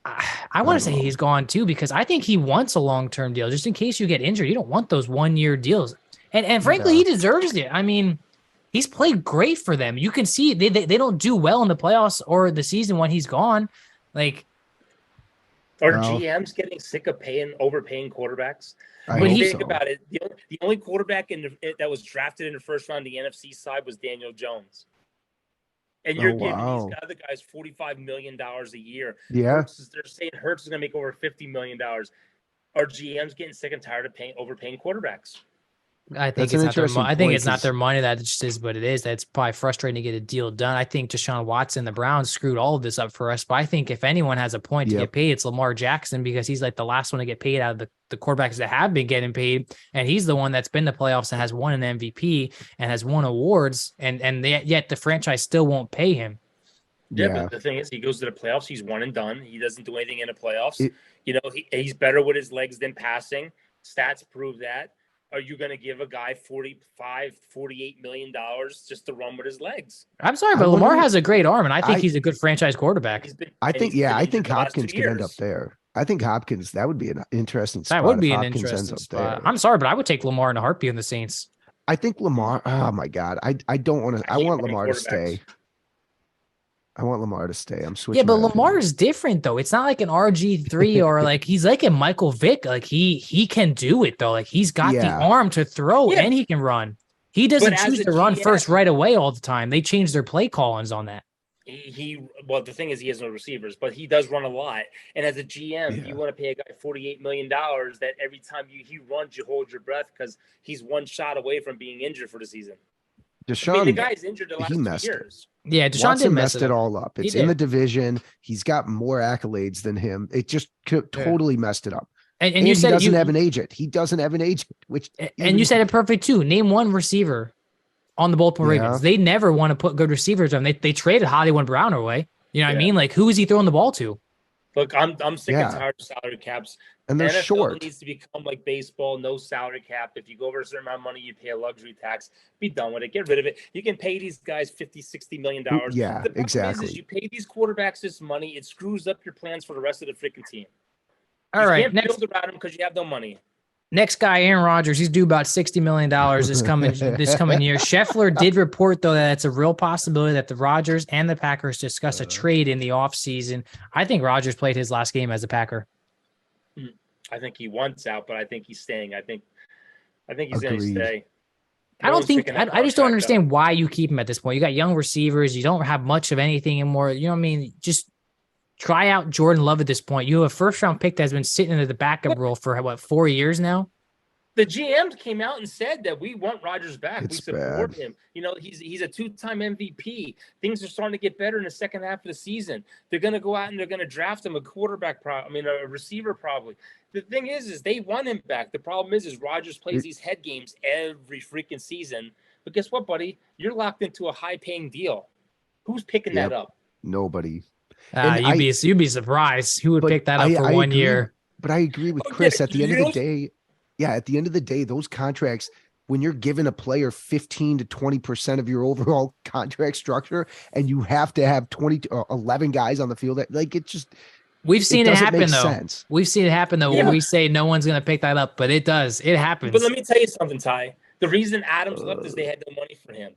I want to say he's gone too because I think he wants a long-term deal just in case you get injured. You don't want those 1 year deals, and frankly, he deserves it. I mean, he's played great for them. You can see they don't do well in the playoffs or the season when he's gone. Are Well, GMs getting sick of overpaying quarterbacks? I But hope he- Think so. about it. The only quarterback that was drafted in the first round, the NFC side, was Daniel Jones. And you're Oh, giving these wow. other guys $45 million a year. Yeah. They're saying Hurts is going to make over $50 million. Are GMs getting sick and tired of overpaying quarterbacks? I think That's it's an not their interesting I think point, it's not 'cause- their money. That just is what it is. That's probably frustrating to get a deal done. I think Deshaun Watson, the Browns, screwed all of this up for us. But I think if anyone has a point to Yep. get paid, it's Lamar Jackson, because he's like the last one to get paid out of the quarterbacks that have been getting paid. And he's the one that's been to playoffs and has won an MVP and has won awards. And yet the franchise still won't pay him. Yeah, Yeah. but the thing is, he goes to the playoffs. He's one and done. He doesn't do anything in the playoffs. It- He's better with his legs than passing. Stats prove that. Are you going to give a guy $48 million just to run with his legs? I'm sorry, I but Lamar wonder- has a great arm, and I think I- he's a good franchise quarterback. He's been, I and think, he's yeah, been I injured think the last 2 Hopkins could end up years. there. I think Hopkins, that would be an interesting spot. That would if be an Hopkins ends interesting up spot. there. I'm sorry, but I would take Lamar in a heartbeat in the Saints. I think Lamar. Oh my God. I don't want to. I hate want running Lamar to quarterbacks. stay. I want Lamar to stay. I'm switching. Yeah, but my Lamar opinion. is different though. It's not like an RG3 or like he's like a Michael Vick. Like he can do it though. Like he's got the Yeah. arm to throw Yeah. and he can run. He doesn't But as choose a to run GM first right away all the time. They change their play callings on that. Well, the thing is, he has no receivers, but he does run a lot. And as a GM, Yeah. you want to pay a guy $48 million that every time he runs, you hold your breath because he's one shot away from being injured for the season. I mean, Deshaun. the guy's injured the he last messed 2 it. years. Yeah, Deshaun Watson did mess messed it up. all up. He It's in the did. division. He's got more accolades than him. It just totally messed it up. And And you he said doesn't you have an agent. He doesn't have an agent, which and even- you said it perfect too. Name one receiver on the Baltimore Yeah. Ravens. They never want to put good receivers on. They traded Hollywood Brown away. You know what I Yeah. mean? Like who is he throwing the ball to? Look, I'm sick Yeah. and tired of salary caps. and they're NFL short. needs to become like baseball, no salary cap. If you go over a certain amount of money, you pay a luxury tax. Be done with it. Get rid of it. You can pay these guys $50-60 million. Yeah, The problem exactly. is you pay these quarterbacks this money, it screws up your plans for the rest of the freaking team. All You right, can't next build around them because you have no money. Next guy, Aaron Rodgers. He's due about $60 million this coming year. Scheffler did report, though, that it's a real possibility that the Rodgers and the Packers discuss a trade in the offseason. I think Rodgers played his last game as a Packer. I think he wants out, but I think he's staying. I think he's going to Agreed. stay. I No don't one's think picking that I just don't contract up. understand why you keep him at this point. You got young receivers. You don't have much of anything anymore. You know what I mean? Just try out Jordan Love at this point. You have a first-round pick that's been sitting in the backup role for, 4 years now? The GMs came out and said that we want Rodgers back. It's we support bad. him. You know, he's a 2-time MVP. Things are starting to get better in the second half of the season. They're going to go out and they're going to draft him a receiver probably. The thing is they want him back. The problem is Rodgers plays these head games every freaking season. But guess what, buddy? You're locked into a high-paying deal. Who's picking that up? Nobody. And You'd be surprised who would but pick that up for I 1 agree. year. But I agree with Oh, Chris. yeah, At the end you of the know- day, at the end of the day, those contracts, when you're giving a player 15 to 20% of your overall contract structure, and you have to have 20 or 11 guys on the field, like it just We've seen it doesn't happen, make though. sense. We've seen it happen, though, Yeah. when we say no one's going to pick that up, but it does. It happens. But let me tell you something, Ty. The reason Adams left is they had no money for him.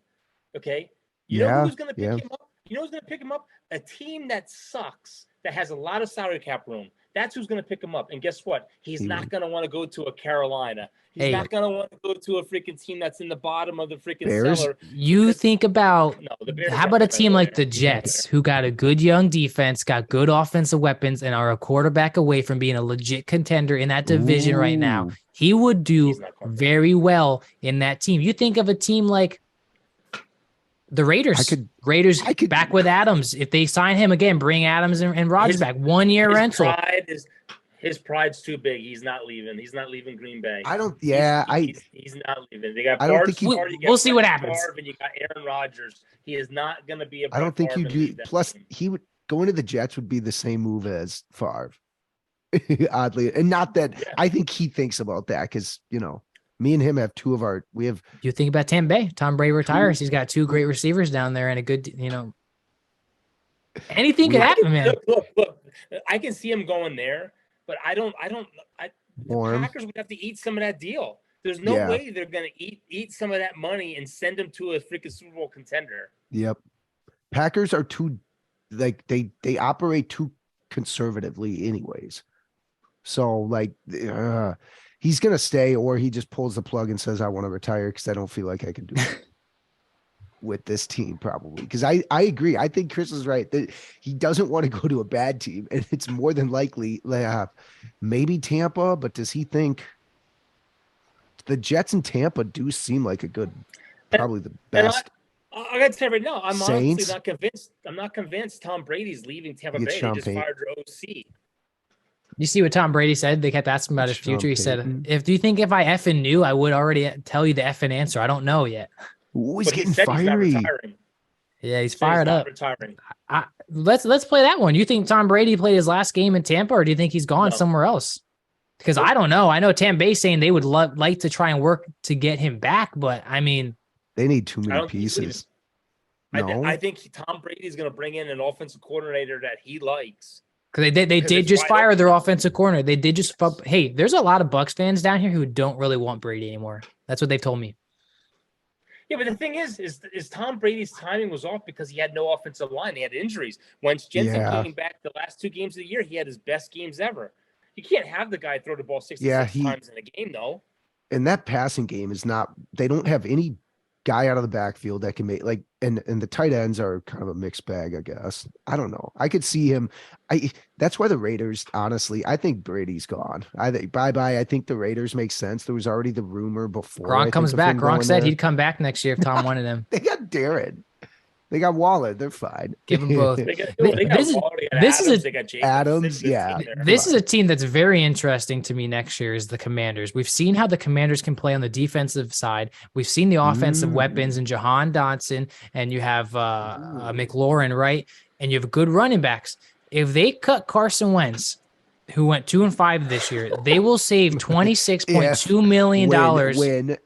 Okay? You know Yeah, who's going to pick yeah. him up? You know who's going to pick him up? A team that sucks, that has a lot of salary cap room. That's who's going to pick him up. And guess what? He's He not would. going to want to go to a Carolina. He's Hey. not going to want to go to a freaking team that's in the bottom of the freaking Bears? cellar. You think about No, the Bears how are about a better team like the there. Jets, who got a good young defense, got good offensive weapons, and are a quarterback away from being a legit contender in that division right now? Ooh. He would do He's not going to. very well in that team. You think of a team like the Raiders. Raiders I could- back with Adams. If they sign him again, bring Adams and Rodgers His- back. 1 year rental. His pride's too big. He's not leaving. He's not leaving Green Bay. I don't. Yeah, He's not leaving. They got I don't Bart think he- Starr, you got We'll see what Brett happens. Favre, and you got Aaron Rodgers. He is not going to be a. I don't think Brett you Favre and do. lead that Plus, team. he would go into the Jets would be the same move as Favre, oddly, and not that Yeah. I think he thinks about that because me and him have we have You think about Tampa Bay. Tom Brady retires. He's got two great receivers down there and a good, anything could happen, man. Look. I can see him going there, but the Warm. Packers would have to eat some of that deal. There's no Yeah. way they're going to eat some of that money and send him to a freaking Super Bowl contender. Yep. Packers are too they operate too conservatively anyways. So like he's gonna stay, or he just pulls the plug and says, "I want to retire because I don't feel like I can do it with this team." Probably because I agree. I think Chris is right that he doesn't want to go to a bad team, and it's more than likely maybe Tampa. But does he think the Jets and Tampa do seem like a good, probably the best? I got to tell you right now, I'm Saints? honestly not convinced. I'm not convinced Tom Brady's leaving Tampa Get Bay. Sean They just Payton. fired their OC. You see what Tom Brady said? They kept asking about his Sean future. He said, Payton. "Do you think if I effing knew, I would already tell you the effing answer? I don't know yet." Ooh, he's But getting he said fiery. he's not retiring. Yeah, he's He said fired not up. Retiring. Let's play that one. You think Tom Brady played his last game in Tampa, or do you think he's gone No. somewhere else? Because I don't know. I know Tampa Bay's saying they would like to try and work to get him back, but I mean, They need too I many don't think he's pieces. leaving. No, I think Tom Brady's going to bring in an offensive coordinator that he likes. because they Because did it's just wide fire open. their offensive corner. They did just hey, there's a lot of Bucs fans down here who don't really want Brady anymore. That's what they've told me. Yeah, but the thing is Tom Brady's timing was off because he had no offensive line. He had injuries. Once Jensen Yeah. came back the last 2 games of the year, he had his best games ever. You can't have the guy throw the ball 66 times in a game, though. and that passing game is not. They don't have any guy out of the backfield that can make and the tight ends are kind of a mixed bag, I guess. I don't know. I could see him. That's why the Raiders, honestly, I think Brady's gone. I think bye. I think the Raiders make sense. There was already the rumor before. I Gronk think, comes of back. him Gronk going said there. he'd come back next year if Tom wanted him. They got Darren. They got Waller. They're fine. Give them both. They got This is- Waller, they got this is Adams, a- they got Jacobs. Adams, This yeah. team there. This is a team that's very interesting to me next year is the Commanders. We've seen how the Commanders can play on the defensive side. We've seen the offensive weapons in Jahan Dotson, and you have McLaurin, right? And you have good running backs. If they cut Carson Wentz, who went 2-5 this year, they will save $26.2 million. Win.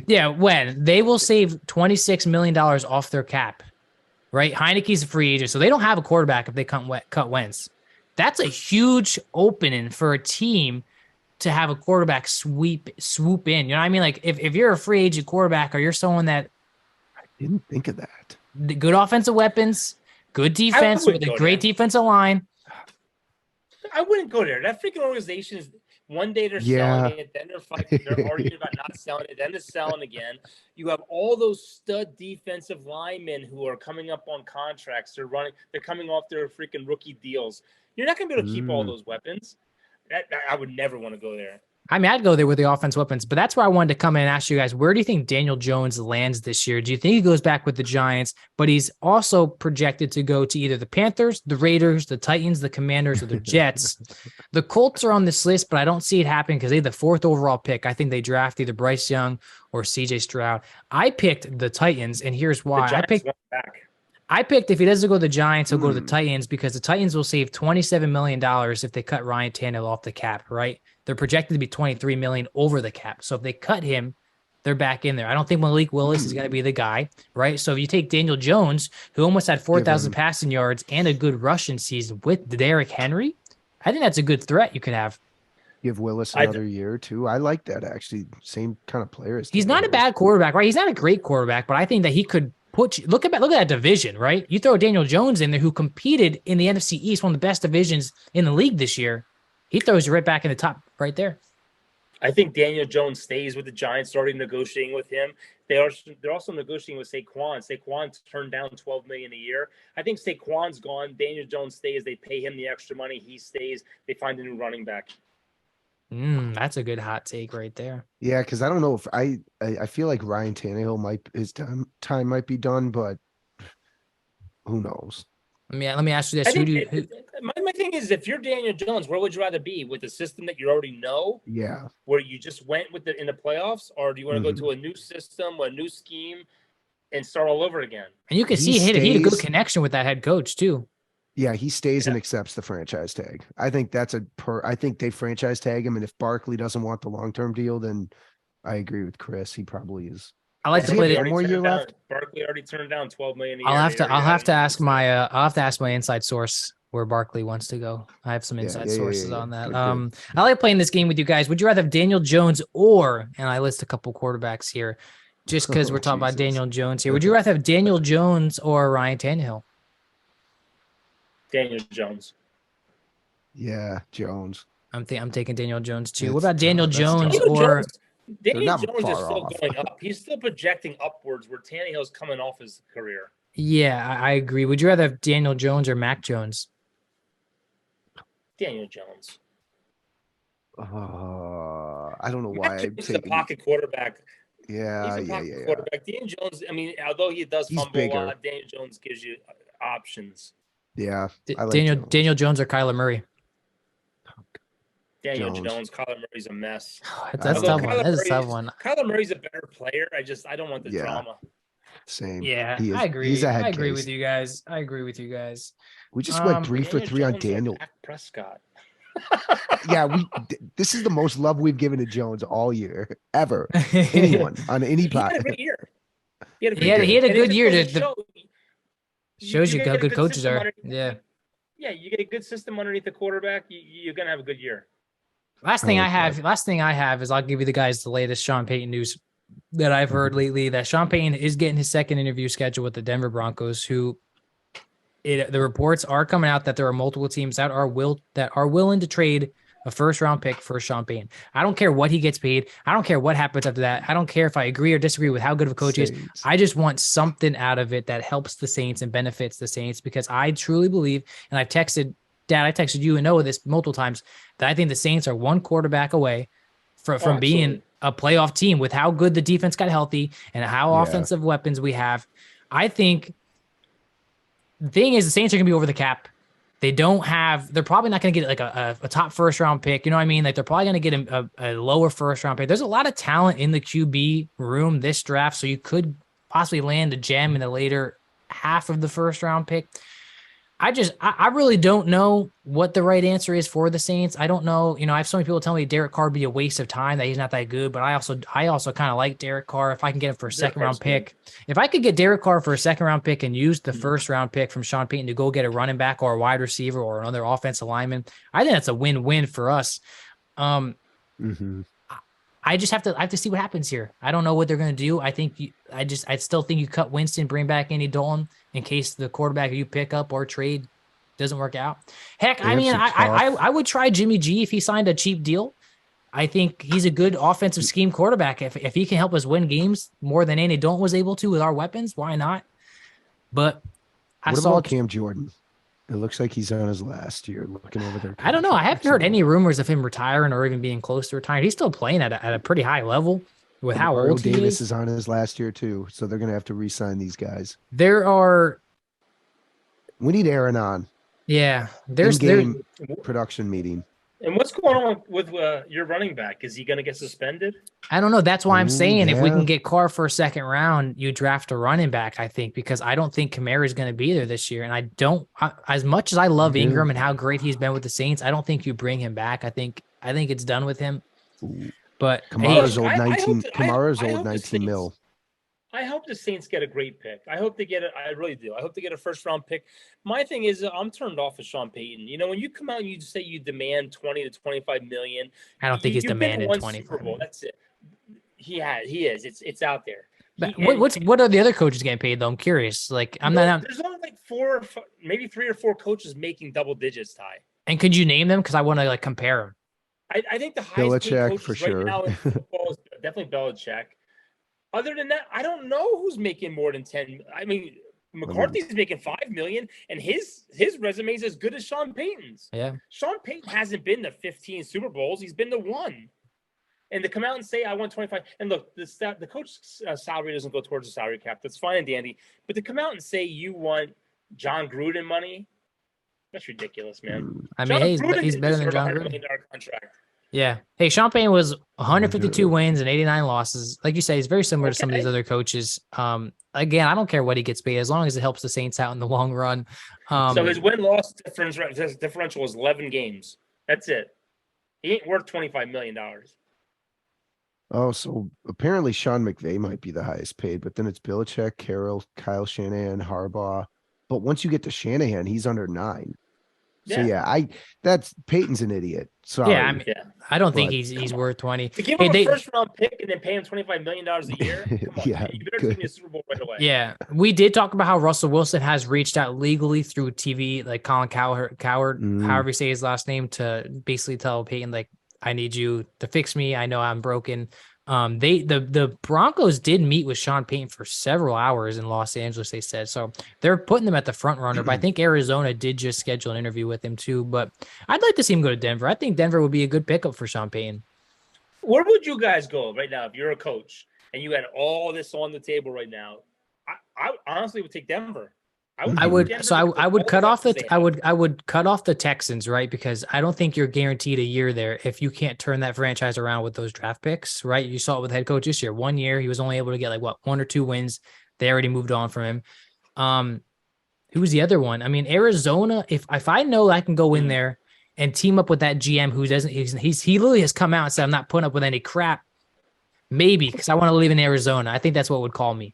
Yeah, when they will save $26 million off their cap, right? Heineke's a free agent, so they don't have a quarterback if they cut Wentz. That's a huge opening for a team to have a quarterback swoop in. You know what I mean? Like if you're a free agent quarterback or you're someone that Didn't think of that. the good offensive weapons, good defense with wouldn't a go great there. defensive line. I wouldn't go there. That freaking organization is one day they're selling it, then they're fighting, they're arguing about not selling it, then they're selling again. You have all those stud defensive linemen who are coming up on contracts. They're coming off their freaking rookie deals. You're not going to be able to keep all those weapons. I would never want to go there. I mean, I'd go there with the offense weapons, but that's where I wanted to come in and ask you guys, where do you think Daniel Jones lands this year? Do you think he goes back with the Giants, but he's also projected to go to either the Panthers, the Raiders, the Titans, the Commanders, or the Jets? The Colts are on this list, but I don't see it happening because they have the 4th overall pick. I think they draft either Bryce Young or CJ Stroud. I picked the Titans, and here's The why. Giants went back. I picked if he doesn't go to the Giants, he'll go to the Titans because the Titans will save $27 million if they cut Ryan Tannehill off the cap, right? They're projected to be $23 million over the cap. So if they cut him, they're back in there. I don't think Malik Willis is going to be the guy, right? So if you take Daniel Jones, who almost had 4,000 passing yards and a good rushing season with Derrick Henry, I think that's a good threat you could have. Give Willis another year too. I like that actually. Same kind of players. He's not a bad quarterback, right? He's not a great quarterback, but I think that he could put you, look at that division, right? You throw Daniel Jones in there who competed in the NFC East, one of the best divisions in the league this year. He throws you right back in the top right there. I think Daniel Jones stays with the Giants, starting negotiating with him. They're also negotiating with Saquon. Saquon turned down $12 million a year. I think Saquon's gone. Daniel Jones stays. They pay him the extra money. He stays. They find a new running back. That's a good hot take right there. Yeah, because I don't know if I feel like Ryan Tannehill his time might be done, but who knows? Let me ask you this: my thing is, if you're Daniel Jones, where would you rather be, with the system that you already know? Yeah, where you just went with in the playoffs, or do you want to go to a new system, a new scheme, and start all over again? And you can see he had a good connection with that head coach too. Yeah, he stays and accepts the franchise tag. I think that's I think they franchise tag him, and if Barkley doesn't want the long-term deal, then I agree with Chris. He probably is. I like to play one more year left. Barkley already turned down $12 million a year. I'll have to ask my inside source where Barkley wants to go. I have some inside sources on that. Good. I like playing this game with you guys. Would you rather have Daniel Jones and I list a couple quarterbacks here, just because we're talking about Daniel Jones here. Would you rather have Daniel Jones or Ryan Tannehill? Daniel Jones. Yeah, Jones. I'm taking Daniel Jones too. It's What about Daniel tough. That's Jones tough. or Daniel not Jones is far still off. going up. He's still projecting upwards where Tannehill's coming off his career. yeah, I agree. Would you rather have Daniel Jones or Mac Jones? Daniel Jones. I don't know why Mac I'm Jones is a taking. pocket quarterback. Yeah, He's a yeah, pocket yeah, yeah. quarterback. Daniel Jones, I mean, although he does He's fumble bigger. a lot, Daniel Jones gives you options. Yeah, I like Daniel Jones or Kyler Murray? Daniel Jones. Jones. Kyler Murray's a mess. That's don't tough know. one. That's a tough one. Kyler Murray's a better player. I don't want the Yeah. drama. Same. Yeah, He is, I agree. He's a head I agree case. with you guys. I agree with you guys. We just went 3 for Daniel 3 on Jones or Daniel. Dak Prescott. Yeah, this is the most love we've given to Jones all year, ever. Anyone on any He had pod. a great year. He had a He had a And it good just year. goes to Shows you get how a good coaches system are. underneath- Yeah. Yeah, you get a good system underneath the quarterback, you're gonna have a good year. Last thing I have is I'll give you the guys the latest Sean Payton news that I've heard lately. That Sean Payton is getting his second interview scheduled with the Denver Broncos, who the reports are coming out that there are multiple teams that are willing to trade a first-round pick for Sean Payton. I don't care what he gets paid. I don't care what happens after that. I don't care if I agree or disagree with how good of a coach he is. Saints. I just want something out of it that helps the Saints and benefits the Saints, because I truly believe, and I've texted Dad, I texted you and Noah this multiple times, that I think the Saints are one quarterback away from being a playoff team with how good the defense got healthy and how offensive weapons we have. I think the thing is the Saints are going to be over the cap. They're probably not going to get like a top first round pick. You know what I mean? Like they're probably going to get a lower first round pick. There's a lot of talent in the QB room this draft. So you could possibly land a gem in the later half of the first round pick. I really don't know what the right answer is for the Saints. I don't know. You know, I have so many people tell me Derek Carr would be a waste of time, that he's not that good, but I also kind of like Derek Carr. If I can get him for a second round pick, if I could get Derek Carr for a second round pick and use the first round pick from Sean Payton to go get a running back or a wide receiver or another offensive lineman, I think that's a win-win for us. I have to see what happens here. I don't know what they're going to do. I still think you cut Winston, bring back Andy Dalton in case the quarterback you pick up or trade doesn't work out. Heck, I mean, I would try Jimmy G if he signed a cheap deal. I think he's a good offensive scheme quarterback. If he can help us win games more than Andy Dalton was able to with our weapons, why not? But what about Cam Jordan? It looks like he's on his last year. Looking over there, I don't know. I haven't heard any rumors of him retiring or even being close to retiring. He's still playing at a pretty high level with how old he Davis is. is on his last year too, so they're going to have to re-sign these guys. We need Aaron on. Yeah, there's production meeting. And what's going on with your running back? Is he going to get suspended? I don't know. That's why I'm saying if we yeah. can get Carr for a second round, you draft a running back, I think, because I don't think Kamara is going to be there this year. And as much as I love Ingram and how great he's been with the Saints, I don't think you bring him back. I think it's done with him. But Kamara's old 19. Kamara's old 19 mil. I hope the Saints get a great pick. I hope they get it. I really do. I hope they get a first round pick. My thing is, I'm turned off with Sean Payton. You know, when you come out and you say you demand 20 to 25 million, I don't think he's demanded 25 million. That's it. He is. It's out there. But what are the other coaches getting paid though? I'm curious. Like there's only like 4, maybe 3 or 4 coaches making double digits, Ty. And could you name them? Because I want to like compare them. I think the highest paid Belichick coaches for right sure. now in football is definitely Belichick. Other than that, I don't know who's making more than 10. I mean, McCarthy's making $5 million, and his resume is as good as Sean Payton's. Yeah, Sean Payton hasn't been to 15 Super Bowls; he's been to 1. And to come out and say I want 25, and look, the coach's salary doesn't go towards the salary cap. That's fine and dandy. But to come out and say you want John Gruden money, that's ridiculous, man. I mean, he's better than John $100 Gruden. million contract. Yeah. Hey, Sean Payton was 152 wins and 89 losses. Like you say, he's very similar to some of these other coaches. Again, I don't care what he gets paid as long as it helps the Saints out in the long run. So his win-loss differential is 11 games. That's it. He ain't worth $25 million. Oh, so apparently Sean McVay might be the highest paid, but then it's Belichick, Carroll, Kyle Shanahan, Harbaugh. But once you get to Shanahan, he's under 9. So that's Peyton's an idiot. Sorry. Yeah, I mean, I don't think But he's worth 20. To give him a first round pick and then pay him $25 million a year. Come on, Yeah, man. You better give me a Super Bowl right away. Yeah, we did talk about how Russell Wilson has reached out legally through TV, like Colin Cowherd, however you say his last name, to basically tell Peyton, like, I need you to fix me. I know I'm broken. The Broncos did meet with Sean Payton for several hours in Los Angeles, they said. So they're putting them at the front runner, but I think Arizona did just schedule an interview with him too. But I'd like to see him go to Denver. I think Denver would be a good pickup for Sean Payton. Where would you guys go right now if you're a coach and you had all this on the table right now? I honestly would take Denver. I would cut off the Texans, right? Because I don't think you're guaranteed a year there if you can't turn that franchise around with those draft picks, right? You saw it with head coach this year. 1 year, he was only able to get 1 or 2 wins. They already moved on from him. Who was the other one? I mean, Arizona. If I know I can go in there and team up with that GM who doesn't, he literally has come out and said, I'm not putting up with any crap. Maybe because I want to live in Arizona. I think that's what would call me.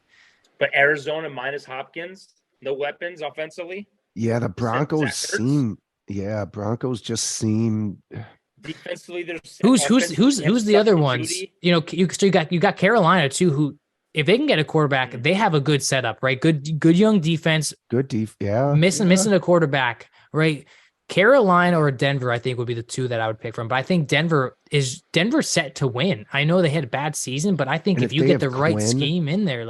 But Arizona minus Hopkins. No weapons offensively. Yeah, the Broncos just seem defensively. There's who's the other ones? Judy. You got Carolina too, who if they can get a quarterback, they have a good setup, right? Good young defense. Missing a quarterback, right? Carolina or Denver, I think would be the two that I would pick from. But I think Denver set to win. I know they had a bad season, but I think if you get the right scheme in there,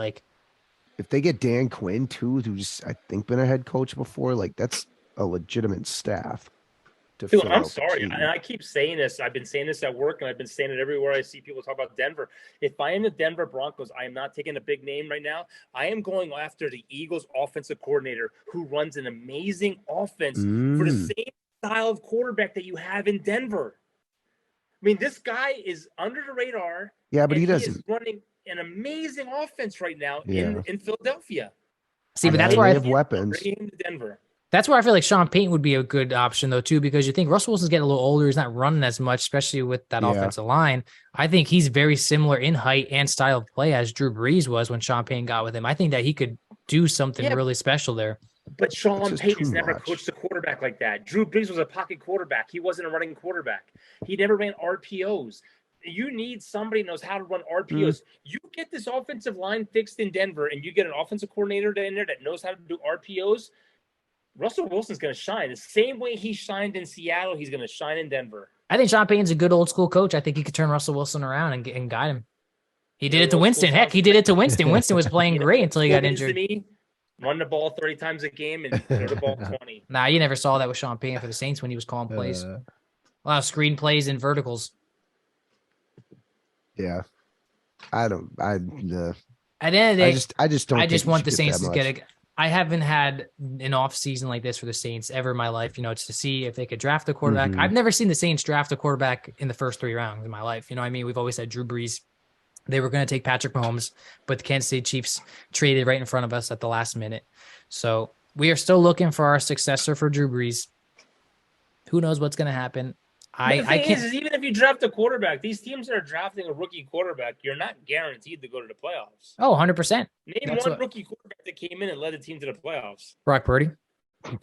if they get Dan Quinn too, who's I think been a head coach before, that's a legitimate staff. Dude, I'm sorry, and I keep saying this. I've been saying this at work, and I've been saying it everywhere I see people talk about Denver. If I am the Denver Broncos, I am not taking a big name right now. I am going after the Eagles offensive coordinator who runs an amazing offense for the same style of quarterback that you have in Denver. I mean, this guy is under the radar. Yeah, but he doesn't. Is running an amazing offense right now in Philadelphia. See, but that's where I have weapons. Denver. That's where I feel like Sean Payton would be a good option though too, because you think Russell Wilson's getting a little older. He's not running as much, especially with that offensive line. I think he's very similar in height and style of play as Drew Brees was when Sean Payton got with him. I think that he could do something really special there. But Sean Payton's never coached a quarterback like that. Drew Brees was a pocket quarterback. He wasn't a running quarterback. He never ran RPOs. You need somebody who knows how to run RPOs. You get this offensive line fixed in Denver, and you get an offensive coordinator in there that knows how to do RPOs. Russell Wilson's going to shine. The same way he shined in Seattle, he's going to shine in Denver. I think Sean Payton's a good old school coach. I think he could turn Russell Wilson around and guide him. He did it to Winston. Heck, he did it to Winston. Winston was playing great until he got injured. Run the ball 30 times a game and throw the ball 20. Nah, you never saw that with Sean Payton for the Saints when he was calling plays. A lot of screen plays and verticals. Yeah. At the end of the day, I just want the Saints to get it. I haven't had an off season like this for the Saints ever in my life. It's to see if they could draft a quarterback. I've never seen the Saints draft a quarterback in the first 3 rounds in my life. You know what I mean? We've always had Drew Brees. They were going to take Patrick Mahomes, but the Kansas City Chiefs traded right in front of us at the last minute. So we are still looking for our successor for Drew Brees. Who knows what's going to happen? I can't. Even if you draft a quarterback, these teams that are drafting a rookie quarterback, you're not guaranteed to go to the playoffs. Oh, 100%. Name one rookie quarterback that came in and led the team to the playoffs. Brock Purdy.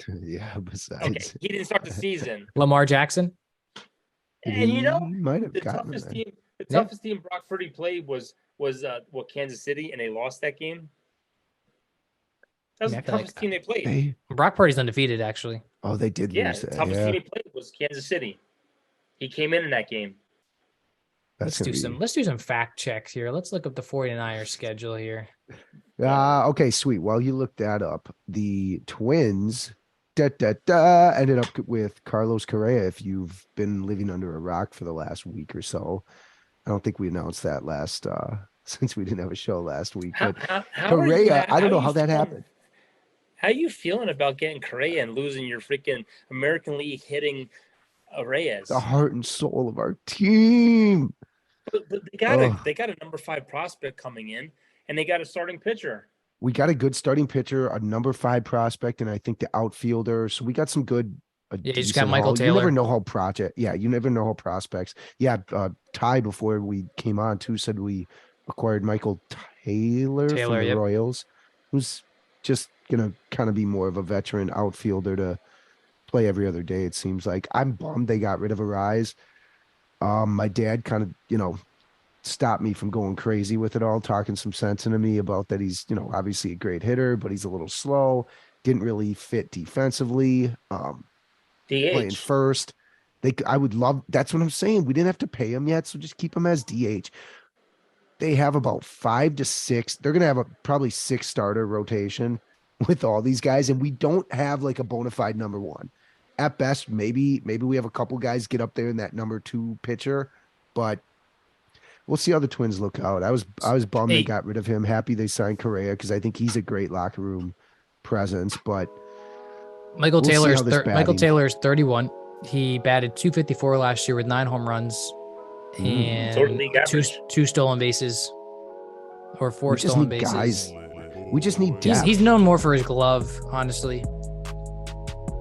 Yeah, besides. Okay, he didn't start the season. Lamar Jackson. And might have the toughest team Brock Purdy played was Kansas City, and they lost that game. That was the toughest team they played. Brock Purdy's undefeated, actually. Oh, they did lose that. The toughest team he played was Kansas City. He came in that game. Let's do some fact checks here. Let's look up the 49ers schedule here. Okay, sweet. While you look that up, the Twins ended up with Carlos Correa. If you've been living under a rock for the last week or so, I don't think we announced that since we didn't have a show last week. But Correa, I don't know how that happened. How are you feeling about getting Correa and losing your freaking American League hitting Arraez? The heart and soul of our team. But they got a number 5 prospect coming in, and they got a starting pitcher. We got a good starting pitcher, a number 5 prospect, and I think the outfielder. So we got some good. You just got Michael Taylor. You never know how you never know how prospects. Yeah, Ty before we came on too said we acquired Michael Taylor from the Royals, who's just gonna kind of be more of a veteran outfielder to play every other day. It seems like I'm bummed they got rid of Arraez. My dad kind of, stopped me from going crazy with it all, talking some sense into me about that he's, obviously a great hitter, but he's a little slow, didn't really fit defensively. Playing first. I would love, that's what I'm saying. We didn't have to pay him yet, so just keep him as DH. They have about 5 to 6. They're going to have probably 6 starter rotation with all these guys, and we don't have like a bona fide number 1. At best, maybe we have a couple guys get up there in that number 2 pitcher, but we'll see how the Twins look out. I was bummed they got rid of him. Happy they signed Correa because I think he's a great locker room presence. But Michael Taylor's 31. He batted .254 last year with 9 home runs and two stolen bases or 4 stolen bases. Guys. We just need depth. He's known more for his glove, honestly.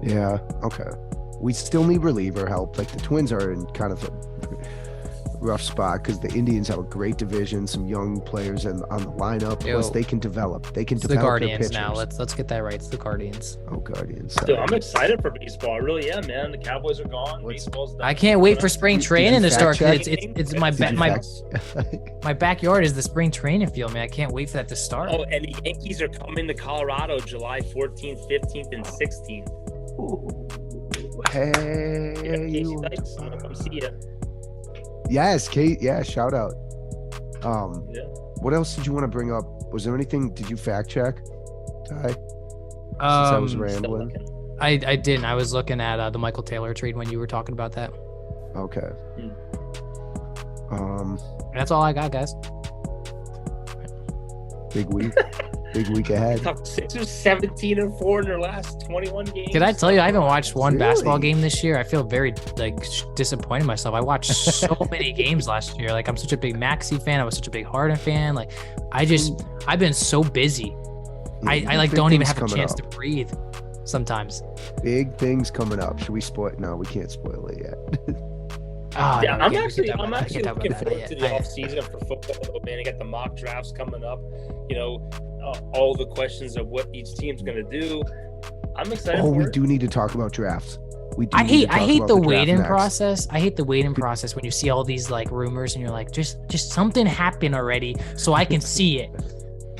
Yeah. Okay. We still need reliever help. Like the Twins are in kind of a rough spot because the Indians have a great division, some young players on the lineup. Plus, they can develop. They can develop the Guardians their now. Let's get that right. It's the Guardians. Oh, Guardians. Dude, I'm excited for baseball. I really am, man. The Cowboys are gone. Baseball's done. I can't wait for spring training to start. It's my backyard is the spring training field, man. I can't wait for that to start. Oh, and the Yankees are coming to Colorado July 14th, 15th, and 16th. Hey, come see ya. Yes, Kate. Yeah, shout out. What else did you want to bring up? Was there anything? Did you fact check, Ty? Since I was rambling. I didn't. I was looking at the Michael Taylor trade when you were talking about that. Okay. That's all I got, guys. Big week. Big week ahead. Sixers 17-4 in their last 21 games. Did I tell you I haven't watched one basketball game this year? I feel very disappointed in myself. I watched so many games last year. Like I'm such a big Maxey fan. I was such a big Harden fan. Like I've been so busy. I don't even have a chance to breathe sometimes. Big things coming up. Should we spoil? No, we can't spoil it yet. I'm actually looking forward to the off season for football, man. I got the mock drafts coming up. All the questions of what each team's going to do. I'm excited. We do need to talk about drafts. I hate the wait-in process. I hate the wait-in process when you see all these like rumors and you're like, just something happen already so I can see it.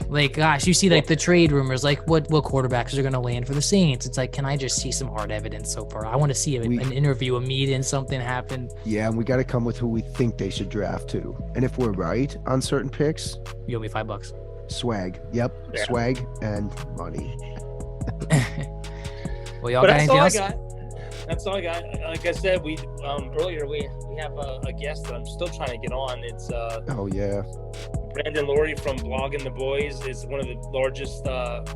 Like, gosh, you see like the trade rumors, like what quarterbacks are going to land for the Saints. It's like, can I just see some hard evidence so far? I want to see an interview, a meeting, something happen. Yeah, and we got to come with who we think they should draft too. And if we're right on certain picks, you owe me $5. Swag. Yep. Yeah. Swag and money. Well, y'all got anything else? That's all I got. Like I said, we earlier we have a guest that I'm still trying to get on. It's Brandon Laurie from Blogging the Boys is one of the largest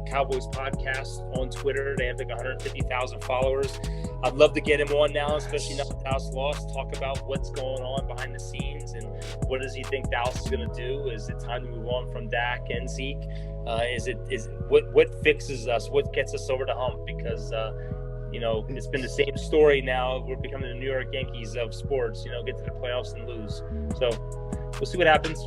Cowboys podcasts on Twitter. They have like 150,000 followers. I'd love to get him on now, especially now that Dallas lost. Talk about what's going on behind the scenes and what does he think Dallas is going to do? Is it time to move on from Dak and Zeke? What fixes us? What gets us over the hump? Because it's been the same story now. We're becoming the New York Yankees of sports. Get to the playoffs and lose. So we'll see what happens.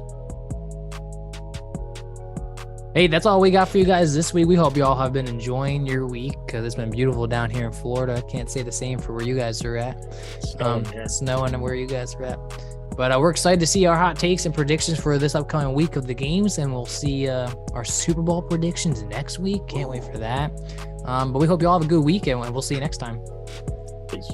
Hey, that's all we got for you guys this week. We hope you all have been enjoying your week because it's been beautiful down here in Florida. Can't say the same for where you guys are at. Snowing and where you guys are at. But we're excited to see our hot takes and predictions for this upcoming week of the games, and we'll see our Super Bowl predictions next week. Can't wait for that. But we hope you all have a good weekend, and we'll see you next time. Peace.